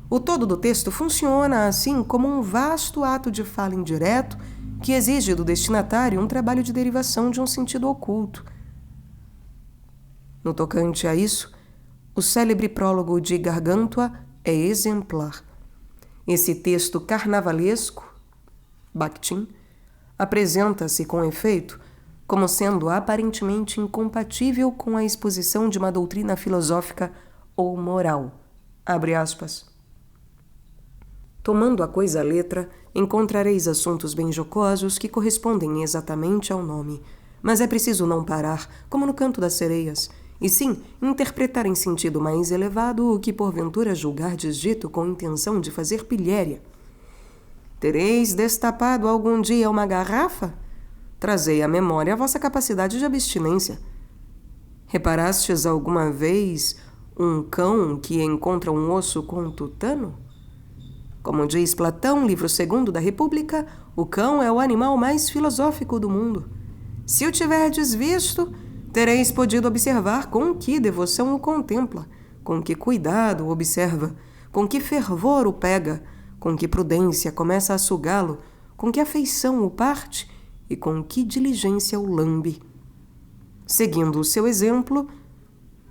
O todo do texto funciona, assim, como um vasto ato de fala indireto que exige do destinatário um trabalho de derivação de um sentido oculto. No tocante a isso, o célebre prólogo de Gargantua é exemplar. Esse texto carnavalesco, Bakhtin, apresenta-se, com efeito, como sendo aparentemente incompatível com a exposição de uma doutrina filosófica ou moral. Abre aspas. Tomando a coisa à letra, encontrareis assuntos bem jocosos que correspondem exatamente ao nome. Mas é preciso não parar, como no Canto das Sereias, e sim interpretar em sentido mais elevado o que porventura julgardes dito com intenção de fazer pilhéria. Tereis destapado algum dia uma garrafa? Trazei à memória a vossa capacidade de abstinência. Reparastes alguma vez um cão que encontra um osso com tutano? Como diz Platão, livro 2º da República, o cão é o animal mais filosófico do mundo. Se o tiverdes visto, tereis podido observar com que devoção o contempla, com que cuidado o observa, com que fervor o pega, com que prudência começa a sugá-lo, com que afeição o parte e com que diligência o lambe. Seguindo o seu exemplo,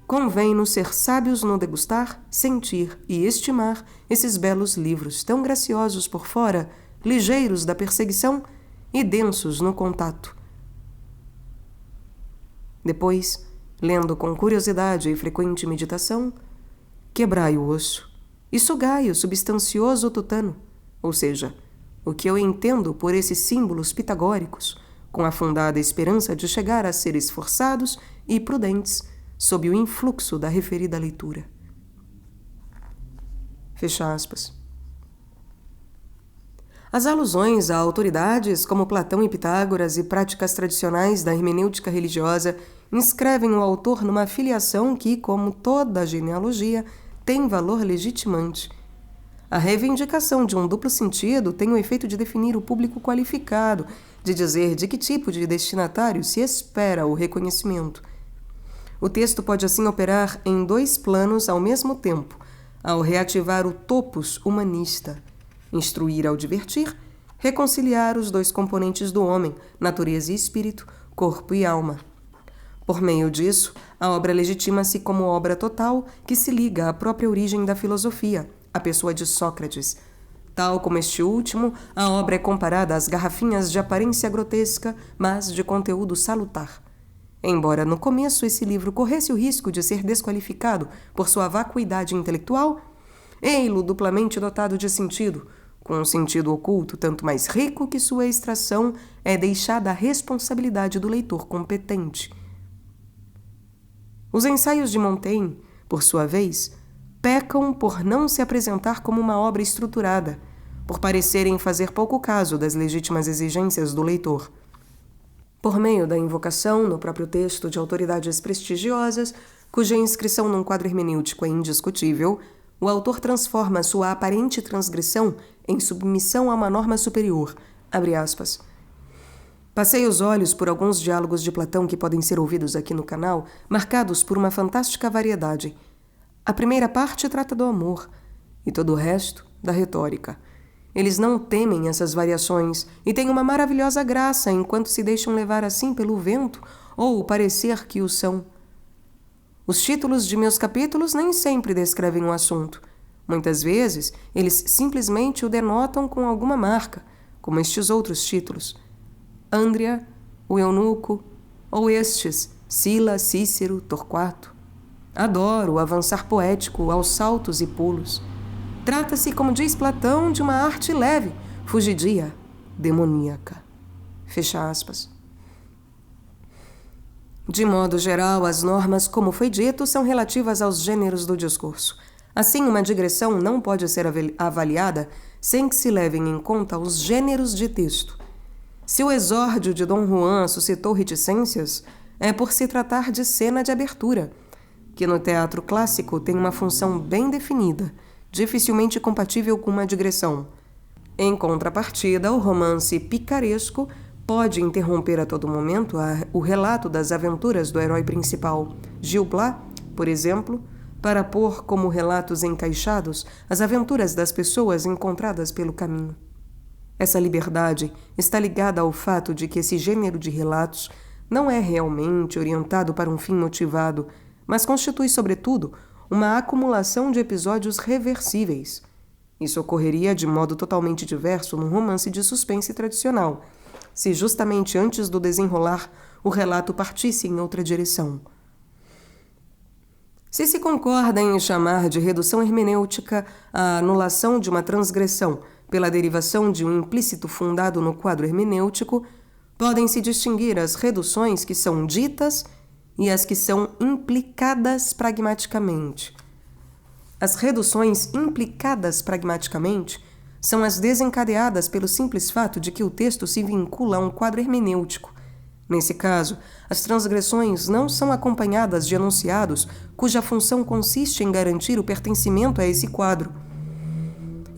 convém-nos ser sábios no degustar, sentir e estimar esses belos livros, tão graciosos por fora, ligeiros da perseguição e densos no contato. Depois, lendo com curiosidade e frequente meditação, quebrai o osso e sugai o substancioso tutano, ou seja, o que eu entendo por esses símbolos pitagóricos, com a fundada esperança de chegar a ser esforçados e prudentes sob o influxo da referida leitura. Fecha aspas. As alusões a autoridades como Platão e Pitágoras e práticas tradicionais da hermenêutica religiosa inscrevem o autor numa filiação que, como toda genealogia, tem valor legitimante. A reivindicação de um duplo sentido tem o efeito de definir o público qualificado, de dizer de que tipo de destinatário se espera o reconhecimento. O texto pode assim operar em dois planos ao mesmo tempo, ao reativar o topos humanista, instruir ao divertir, reconciliar os dois componentes do homem, natureza e espírito, corpo e alma. Por meio disso, a obra legitima-se como obra total que se liga à própria origem da filosofia, a pessoa de Sócrates. Tal como este último, a obra é comparada às garrafinhas de aparência grotesca, mas de conteúdo salutar. Embora no começo esse livro corresse o risco de ser desqualificado por sua vacuidade intelectual, ei-lo duplamente dotado de sentido, com um sentido oculto tanto mais rico que sua extração é deixada à responsabilidade do leitor competente. Os ensaios de Montaigne, por sua vez, pecam por não se apresentar como uma obra estruturada, por parecerem fazer pouco caso das legítimas exigências do leitor. Por meio da invocação, no próprio texto, de autoridades prestigiosas, cuja inscrição num quadro hermenêutico é indiscutível, o autor transforma sua aparente transgressão em submissão a uma norma superior. Abre aspas. Passei os olhos por alguns diálogos de Platão que podem ser ouvidos aqui no canal, marcados por uma fantástica variedade. A primeira parte trata do amor, e todo o resto, da retórica. Eles não temem essas variações e têm uma maravilhosa graça enquanto se deixam levar assim pelo vento ou o parecer que o são. Os títulos de meus capítulos nem sempre descrevem o assunto. Muitas vezes, eles simplesmente o denotam com alguma marca, como estes outros títulos. Andria, o eunuco, ou estes, Sila, Cícero, Torquato. Adoro o avançar poético aos saltos e pulos. Trata-se, como diz Platão, de uma arte leve, fugidia, demoníaca. Fecha aspas. De modo geral, as normas, como foi dito, são relativas aos gêneros do discurso. Assim, uma digressão não pode ser avaliada sem que se levem em conta os gêneros de texto. Se o exórdio de Dom Juan suscitou reticências, é por se tratar de cena de abertura, que no teatro clássico tem uma função bem definida, dificilmente compatível com uma digressão. Em contrapartida, o romance picaresco pode interromper a todo momento o relato das aventuras do herói principal, Gil Blas, por exemplo, para pôr como relatos encaixados as aventuras das pessoas encontradas pelo caminho. Essa liberdade está ligada ao fato de que esse gênero de relatos não é realmente orientado para um fim motivado, mas constitui, sobretudo, uma acumulação de episódios reversíveis. Isso ocorreria de modo totalmente diverso num romance de suspense tradicional, se justamente antes do desenrolar o relato partisse em outra direção. Se se concorda em chamar de redução hermenêutica a anulação de uma transgressão pela derivação de um implícito fundado no quadro hermenêutico, podem-se distinguir as reduções que são ditas e as que são implicadas pragmaticamente. As reduções implicadas pragmaticamente são as desencadeadas pelo simples fato de que o texto se vincula a um quadro hermenêutico. Nesse caso, as transgressões não são acompanhadas de enunciados cuja função consiste em garantir o pertencimento a esse quadro.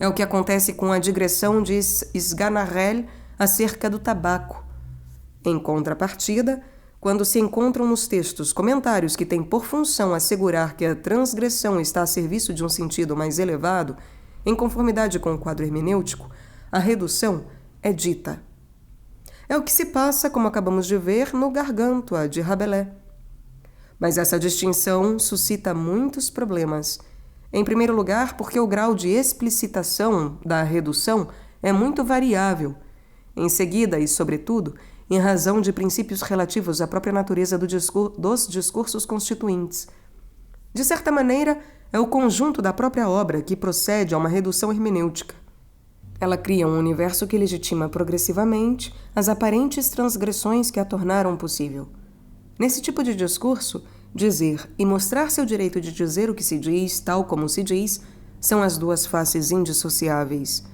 É o que acontece com a digressão de Sganarelle acerca do tabaco. Em contrapartida, quando se encontram nos textos comentários que têm por função assegurar que a transgressão está a serviço de um sentido mais elevado, em conformidade com o quadro hermenêutico, a redução é dita. É o que se passa, como acabamos de ver, no Gargantua, de Rabelais. Mas essa distinção suscita muitos problemas. Em primeiro lugar, porque o grau de explicitação da redução é muito variável. Em seguida, e sobretudo, em razão de princípios relativos à própria natureza dos discursos constituintes. De certa maneira, é o conjunto da própria obra que procede a uma redução hermenêutica. Ela cria um universo que legitima progressivamente as aparentes transgressões que a tornaram possível. Nesse tipo de discurso, dizer e mostrar seu direito de dizer o que se diz, tal como se diz, são as duas faces indissociáveis.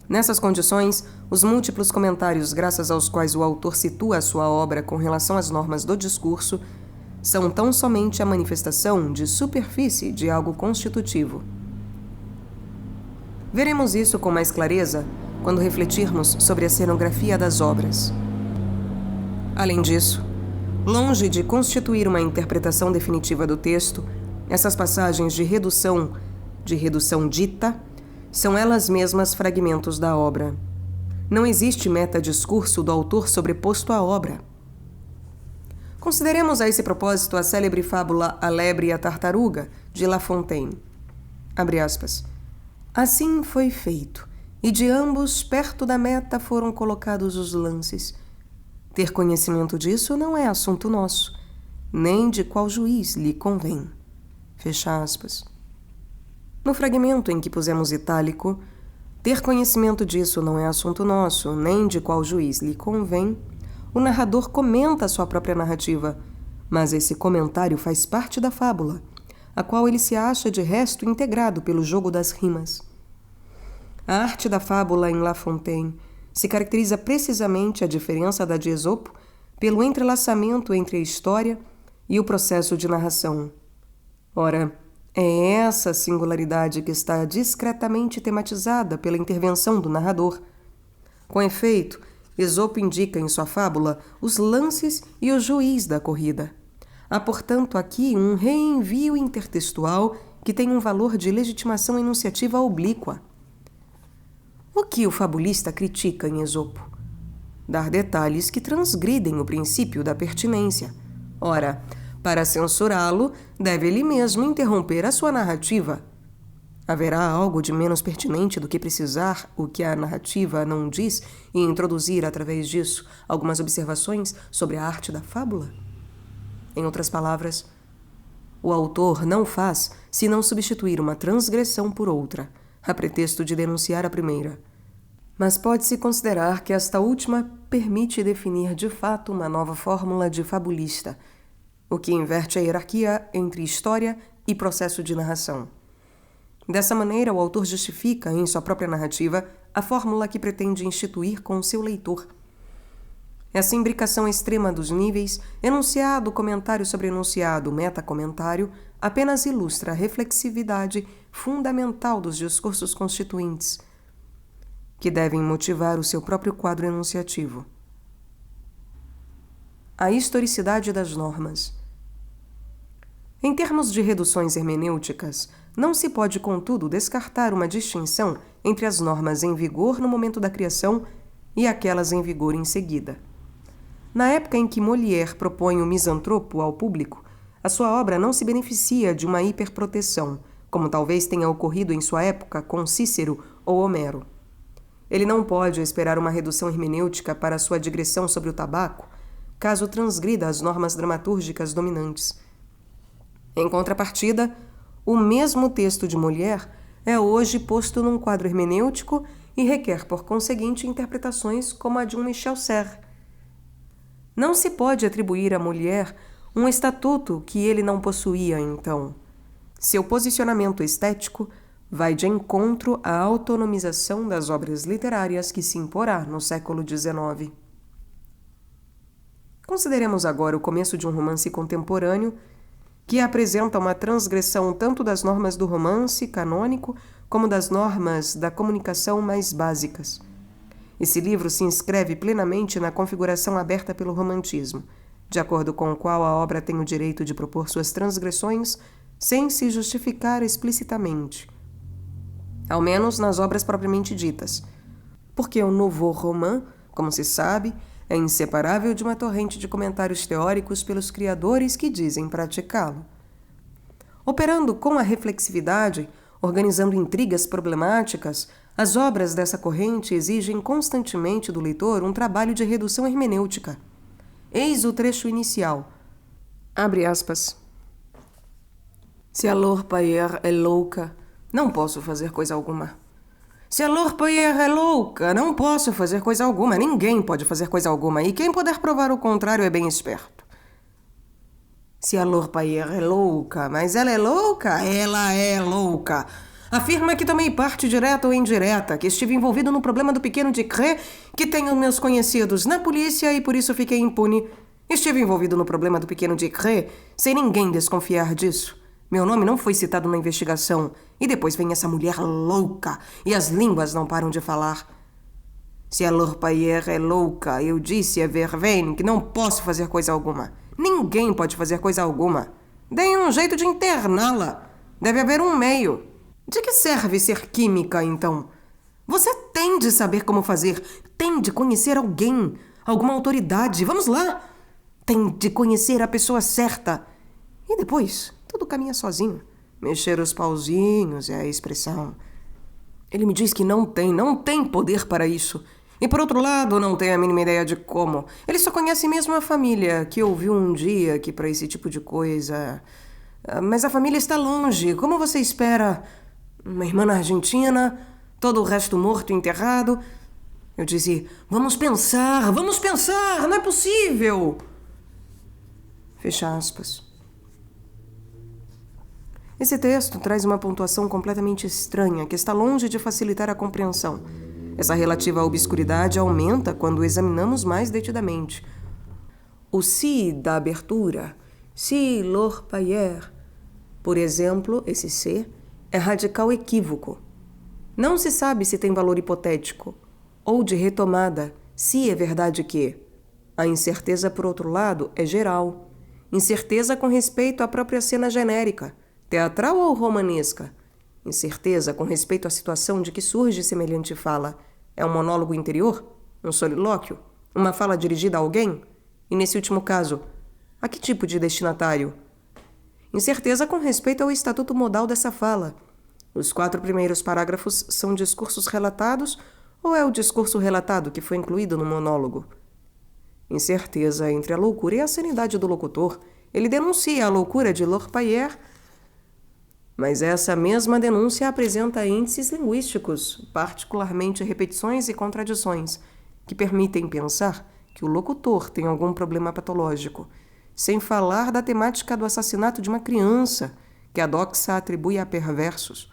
Nessas condições, os múltiplos comentários graças aos quais o autor situa a sua obra com relação às normas do discurso são tão somente a manifestação de superfície de algo constitutivo. Veremos isso com mais clareza quando refletirmos sobre a cenografia das obras. Além disso, longe de constituir uma interpretação definitiva do texto, essas passagens de redução dita, são elas mesmas fragmentos da obra. Não existe meta-discurso do autor sobreposto à obra. Consideremos a esse propósito a célebre fábula A Lebre e a Tartaruga, de La Fontaine. Abre aspas. Assim foi feito, e de ambos perto da meta foram colocados os lances. Ter conhecimento disso não é assunto nosso, nem de qual juiz lhe convém. Fecha aspas. No fragmento em que pusemos itálico, ter conhecimento disso não é assunto nosso, nem de qual juiz lhe convém, o narrador comenta a sua própria narrativa, mas esse comentário faz parte da fábula, a qual ele se acha de resto integrado pelo jogo das rimas. A arte da fábula em La Fontaine se caracteriza precisamente a diferença da de Esopo pelo entrelaçamento entre a história e o processo de narração. Ora, é essa singularidade que está discretamente tematizada pela intervenção do narrador. Com efeito, Esopo indica em sua fábula os lances e o juiz da corrida. Há, portanto, aqui um reenvio intertextual que tem um valor de legitimação enunciativa oblíqua. O que o fabulista critica em Esopo? Dar detalhes que transgridem o princípio da pertinência. Ora, para censurá-lo, deve ele mesmo interromper a sua narrativa. Haverá algo de menos pertinente do que precisar o que a narrativa não diz e introduzir, através disso, algumas observações sobre a arte da fábula? Em outras palavras, o autor não faz senão substituir uma transgressão por outra, a pretexto de denunciar a primeira. Mas pode-se considerar que esta última permite definir de fato uma nova fórmula de fabulista, o que inverte a hierarquia entre história e processo de narração. Dessa maneira, o autor justifica, em sua própria narrativa, a fórmula que pretende instituir com o seu leitor. Essa imbricação extrema dos níveis, enunciado, comentário sobre enunciado, metacomentário, apenas ilustra a reflexividade fundamental dos discursos constituintes, que devem motivar o seu próprio quadro enunciativo. A historicidade das normas. Em termos de reduções hermenêuticas, não se pode, contudo, descartar uma distinção entre as normas em vigor no momento da criação e aquelas em vigor em seguida. Na época em que Molière propõe o Misantropo ao público, a sua obra não se beneficia de uma hiperproteção, como talvez tenha ocorrido em sua época com Cícero ou Homero. Ele não pode esperar uma redução hermenêutica para sua digressão sobre o tabaco, caso transgrida as normas dramatúrgicas dominantes. Em contrapartida, o mesmo texto de Molière é hoje posto num quadro hermenêutico e requer, por conseguinte, interpretações como a de um Michel Serres. Não se pode atribuir a Molière um estatuto que ele não possuía então. Seu posicionamento estético vai de encontro à autonomização das obras literárias que se imporá no século XIX. Consideremos agora o começo de um romance contemporâneo que apresenta uma transgressão tanto das normas do romance canônico como das normas da comunicação mais básicas. Esse livro se inscreve plenamente na configuração aberta pelo romantismo, de acordo com o qual a obra tem o direito de propor suas transgressões sem se justificar explicitamente, ao menos nas obras propriamente ditas, porque o Nouveau Roman, como se sabe, é inseparável de uma torrente de comentários teóricos pelos criadores que dizem praticá-lo. Operando com a reflexividade, organizando intrigas problemáticas, as obras dessa corrente exigem constantemente do leitor um trabalho de redução hermenêutica. Eis o trecho inicial. Abre aspas. Se a Lorpayer é louca, não posso fazer coisa alguma. Se a Lorpayer é louca, não posso fazer coisa alguma. Ninguém pode fazer coisa alguma. E quem puder provar o contrário é bem esperto. Se a Lorpayer é louca, mas ela é louca? Ela é louca. Afirma que tomei parte direta ou indireta, que estive envolvido no problema do pequeno Ducret, que tenho meus conhecidos na polícia e por isso fiquei impune. Estive envolvido no problema do pequeno Ducret, sem ninguém desconfiar disso. Meu nome não foi citado na investigação. E depois vem essa mulher louca e as línguas não param de falar. Se a Lorpayer é louca, eu disse a Vervain que não posso fazer coisa alguma. Ninguém pode fazer coisa alguma. Deem um jeito de interná-la. Deve haver um meio. De que serve ser química, então? Você tem de saber como fazer. Tem de conhecer alguém, alguma autoridade. Vamos lá. Tem de conhecer a pessoa certa. E depois, tudo caminha sozinho. Mexer os pauzinhos é a expressão. Ele me diz que não tem poder para isso. E por outro lado, não tem a mínima ideia de como. Ele só conhece mesmo a família, que ouviu um dia que para esse tipo de coisa... Mas a família está longe. Como você espera? Uma irmã na Argentina, todo o resto morto e enterrado. Eu dizia, vamos pensar, não é possível. Fecha aspas. Esse texto traz uma pontuação completamente estranha que está longe de facilitar a compreensão. Essa relativa obscuridade aumenta quando o examinamos mais detidamente. O si da abertura, si Lorpayer, por exemplo, esse se, é radical equívoco. Não se sabe se tem valor hipotético ou de retomada, se é verdade que. A incerteza, por outro lado, é geral. Incerteza com respeito à própria cena genérica, teatral ou romanesca? Incerteza com respeito à situação de que surge semelhante fala. É um monólogo interior? Um solilóquio? Uma fala dirigida a alguém? E nesse último caso, a que tipo de destinatário? Incerteza com respeito ao estatuto modal dessa fala. Os 4 primeiros parágrafos são discursos relatados ou é o discurso relatado que foi incluído no monólogo? Incerteza entre a loucura e a sanidade do locutor, ele denuncia a loucura de L'Orpailleur, mas essa mesma denúncia apresenta índices linguísticos, particularmente repetições e contradições, que permitem pensar que o locutor tem algum problema patológico, sem falar da temática do assassinato de uma criança, que a doxa atribui a perversos.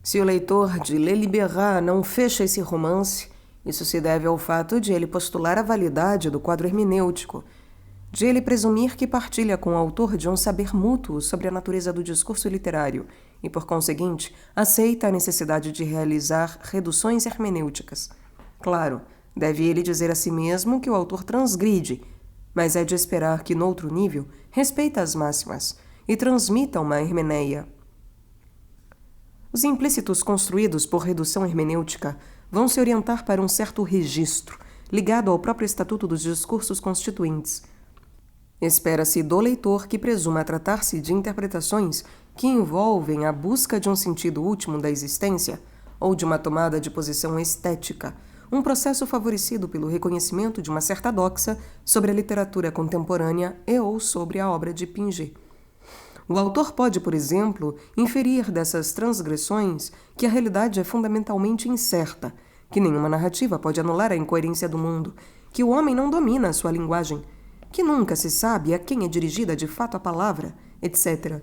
Se o leitor de Le Libérat não fecha esse romance, isso se deve ao fato de ele postular a validade do quadro hermenêutico, de ele presumir que partilha com o autor de um saber mútuo sobre a natureza do discurso literário e, por conseguinte, aceita a necessidade de realizar reduções hermenêuticas. Claro, deve ele dizer a si mesmo que o autor transgride, mas é de esperar que, noutro nível, respeita as máximas e transmita uma hermeneia. Os implícitos construídos por redução hermenêutica vão se orientar para um certo registro, ligado ao próprio estatuto dos discursos constituintes. Espera-se do leitor que presuma tratar-se de interpretações que envolvem a busca de um sentido último da existência ou de uma tomada de posição estética, um processo favorecido pelo reconhecimento de uma certa doxa sobre a literatura contemporânea e ou sobre a obra de Pinget. O autor pode, por exemplo, inferir dessas transgressões que a realidade é fundamentalmente incerta, que nenhuma narrativa pode anular a incoerência do mundo, que o homem não domina a sua linguagem, que nunca se sabe a quem é dirigida de fato a palavra, etc.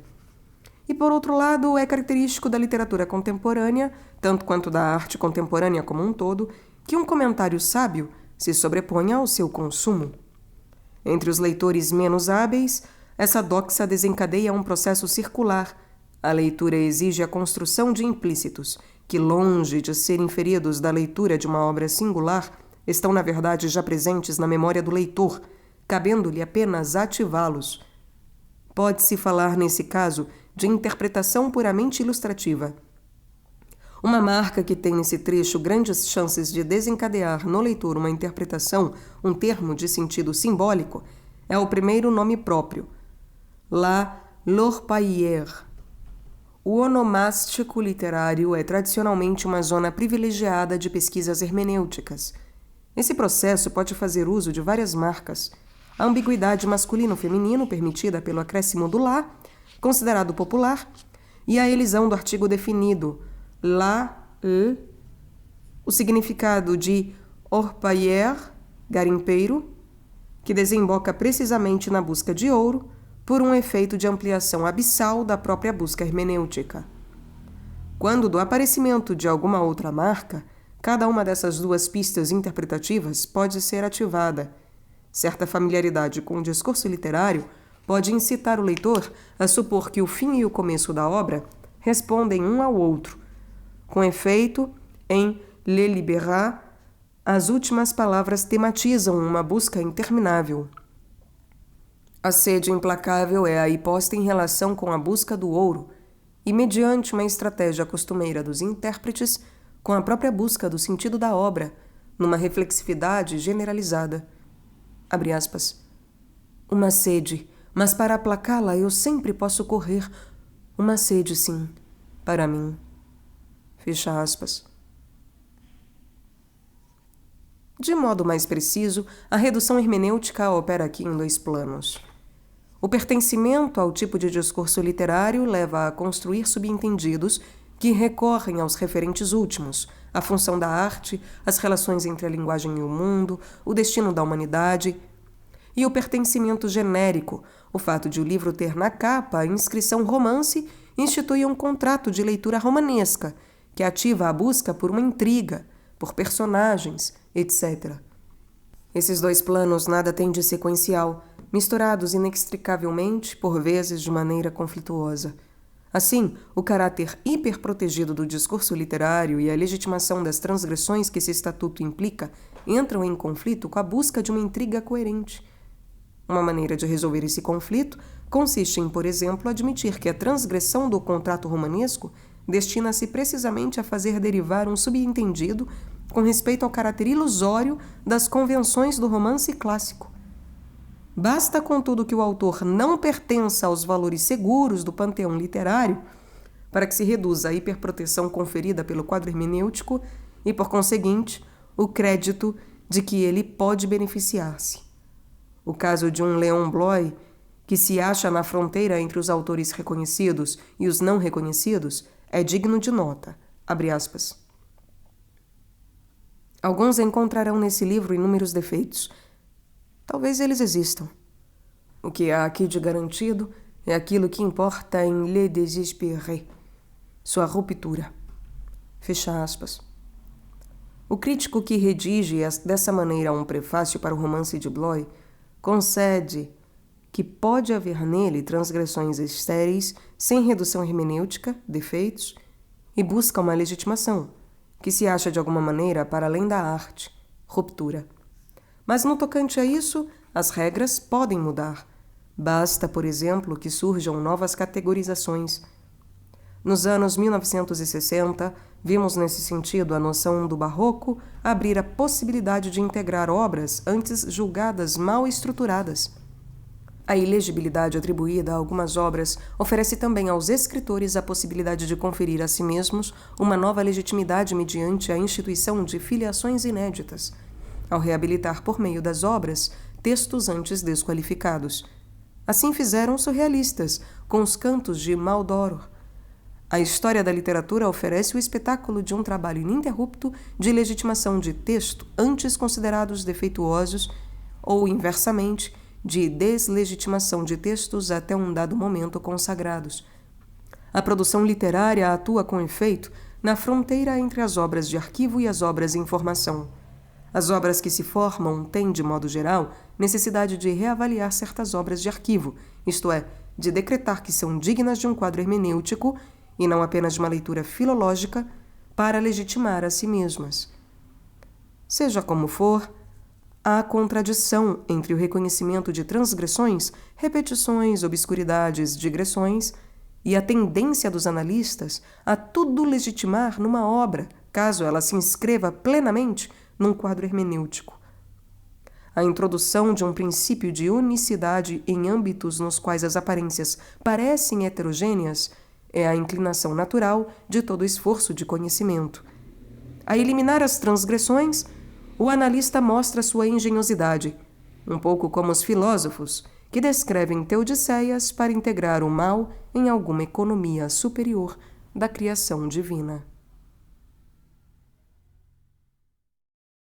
E, por outro lado, é característico da literatura contemporânea, tanto quanto da arte contemporânea como um todo, que um comentário sábio se sobreponha ao seu consumo. Entre os leitores menos hábeis, essa doxa desencadeia um processo circular. A leitura exige a construção de implícitos, que, longe de serem inferidos da leitura de uma obra singular, estão, na verdade, já presentes na memória do leitor, cabendo-lhe apenas ativá-los. Pode-se falar, nesse caso, de interpretação puramente ilustrativa. Uma marca que tem nesse trecho grandes chances de desencadear no leitor uma interpretação, um termo de sentido simbólico, é o primeiro nome próprio, L'Orpailleur. O onomástico literário é tradicionalmente uma zona privilegiada de pesquisas hermenêuticas. Esse processo pode fazer uso de várias marcas. A ambiguidade masculino-feminino permitida pelo acréscimo do lá, considerado popular, e a elisão do artigo definido, o significado de orpailleur, garimpeiro, que desemboca precisamente na busca de ouro, por um efeito de ampliação abissal da própria busca hermenêutica. Quando do aparecimento de alguma outra marca, cada uma dessas duas pistas interpretativas pode ser ativada. Certa familiaridade com o discurso literário pode incitar o leitor a supor que o fim e o começo da obra respondem um ao outro. Com efeito, em Le Libérat, as últimas palavras tematizam uma busca interminável. A sede implacável é aí posta em relação com a busca do ouro, e mediante uma estratégia costumeira dos intérpretes, com a própria busca do sentido da obra, numa reflexividade generalizada. Abre aspas. Uma sede, mas para aplacá-la eu sempre posso correr. Uma sede, sim, para mim. Fecha aspas. De modo mais preciso, a redução hermenêutica opera aqui em 2 planos. O pertencimento ao tipo de discurso literário leva a construir subentendidos que recorrem aos referentes últimos, a função da arte, as relações entre a linguagem e o mundo, o destino da humanidade. E o pertencimento genérico, o fato de o livro ter na capa a inscrição romance, institui um contrato de leitura romanesca, que ativa a busca por uma intriga, por personagens, etc. Esses 2 planos nada têm de sequencial, misturados inextricavelmente, por vezes de maneira conflituosa. Assim, o caráter hiperprotegido do discurso literário e a legitimação das transgressões que esse estatuto implica entram em conflito com a busca de uma intriga coerente. Uma maneira de resolver esse conflito consiste em, por exemplo, admitir que a transgressão do contrato romanesco destina-se precisamente a fazer derivar um subentendido com respeito ao caráter ilusório das convenções do romance clássico. Basta, contudo, que o autor não pertença aos valores seguros do panteão literário para que se reduza a hiperproteção conferida pelo quadro hermenêutico e, por conseguinte, o crédito de que ele pode beneficiar-se. O caso de um Léon Bloy, que se acha na fronteira entre os autores reconhecidos e os não reconhecidos, é digno de nota. Abre aspas. Alguns encontrarão nesse livro inúmeros defeitos. Talvez eles existam. O que há aqui de garantido é aquilo que importa em Le Désespéré, sua ruptura. Fecha aspas. O crítico que redige dessa maneira um prefácio para o romance de Bloy concede que pode haver nele transgressões estéreis sem redução hermenêutica, defeitos, e busca uma legitimação, que se acha de alguma maneira para além da arte, ruptura. Mas no tocante a isso, as regras podem mudar. Basta, por exemplo, que surjam novas categorizações. Nos anos 1960, vimos nesse sentido a noção do barroco abrir a possibilidade de integrar obras antes julgadas mal estruturadas. A ilegibilidade atribuída a algumas obras oferece também aos escritores a possibilidade de conferir a si mesmos uma nova legitimidade mediante a instituição de filiações inéditas, ao reabilitar por meio das obras textos antes desqualificados. Assim fizeram os surrealistas, com os cantos de Maldoror. A história da literatura oferece o espetáculo de um trabalho ininterrupto de legitimação de texto antes considerados defeituosos ou, inversamente, de deslegitimação de textos até um dado momento consagrados. A produção literária atua com efeito na fronteira entre as obras de arquivo e as obras em formação. As obras que se formam têm, de modo geral, necessidade de reavaliar certas obras de arquivo, isto é, de decretar que são dignas de um quadro hermenêutico e não apenas de uma leitura filológica para legitimar a si mesmas. Seja como for, há contradição entre o reconhecimento de transgressões, repetições, obscuridades, digressões e a tendência dos analistas a tudo legitimar numa obra, caso ela se inscreva plenamente num quadro hermenêutico. A introdução de um princípio de unicidade em âmbitos nos quais as aparências parecem heterogêneas é a inclinação natural de todo esforço de conhecimento. A eliminar as transgressões, o analista mostra sua engenhosidade, um pouco como os filósofos, que descrevem teodiceias para integrar o mal em alguma economia superior da criação divina.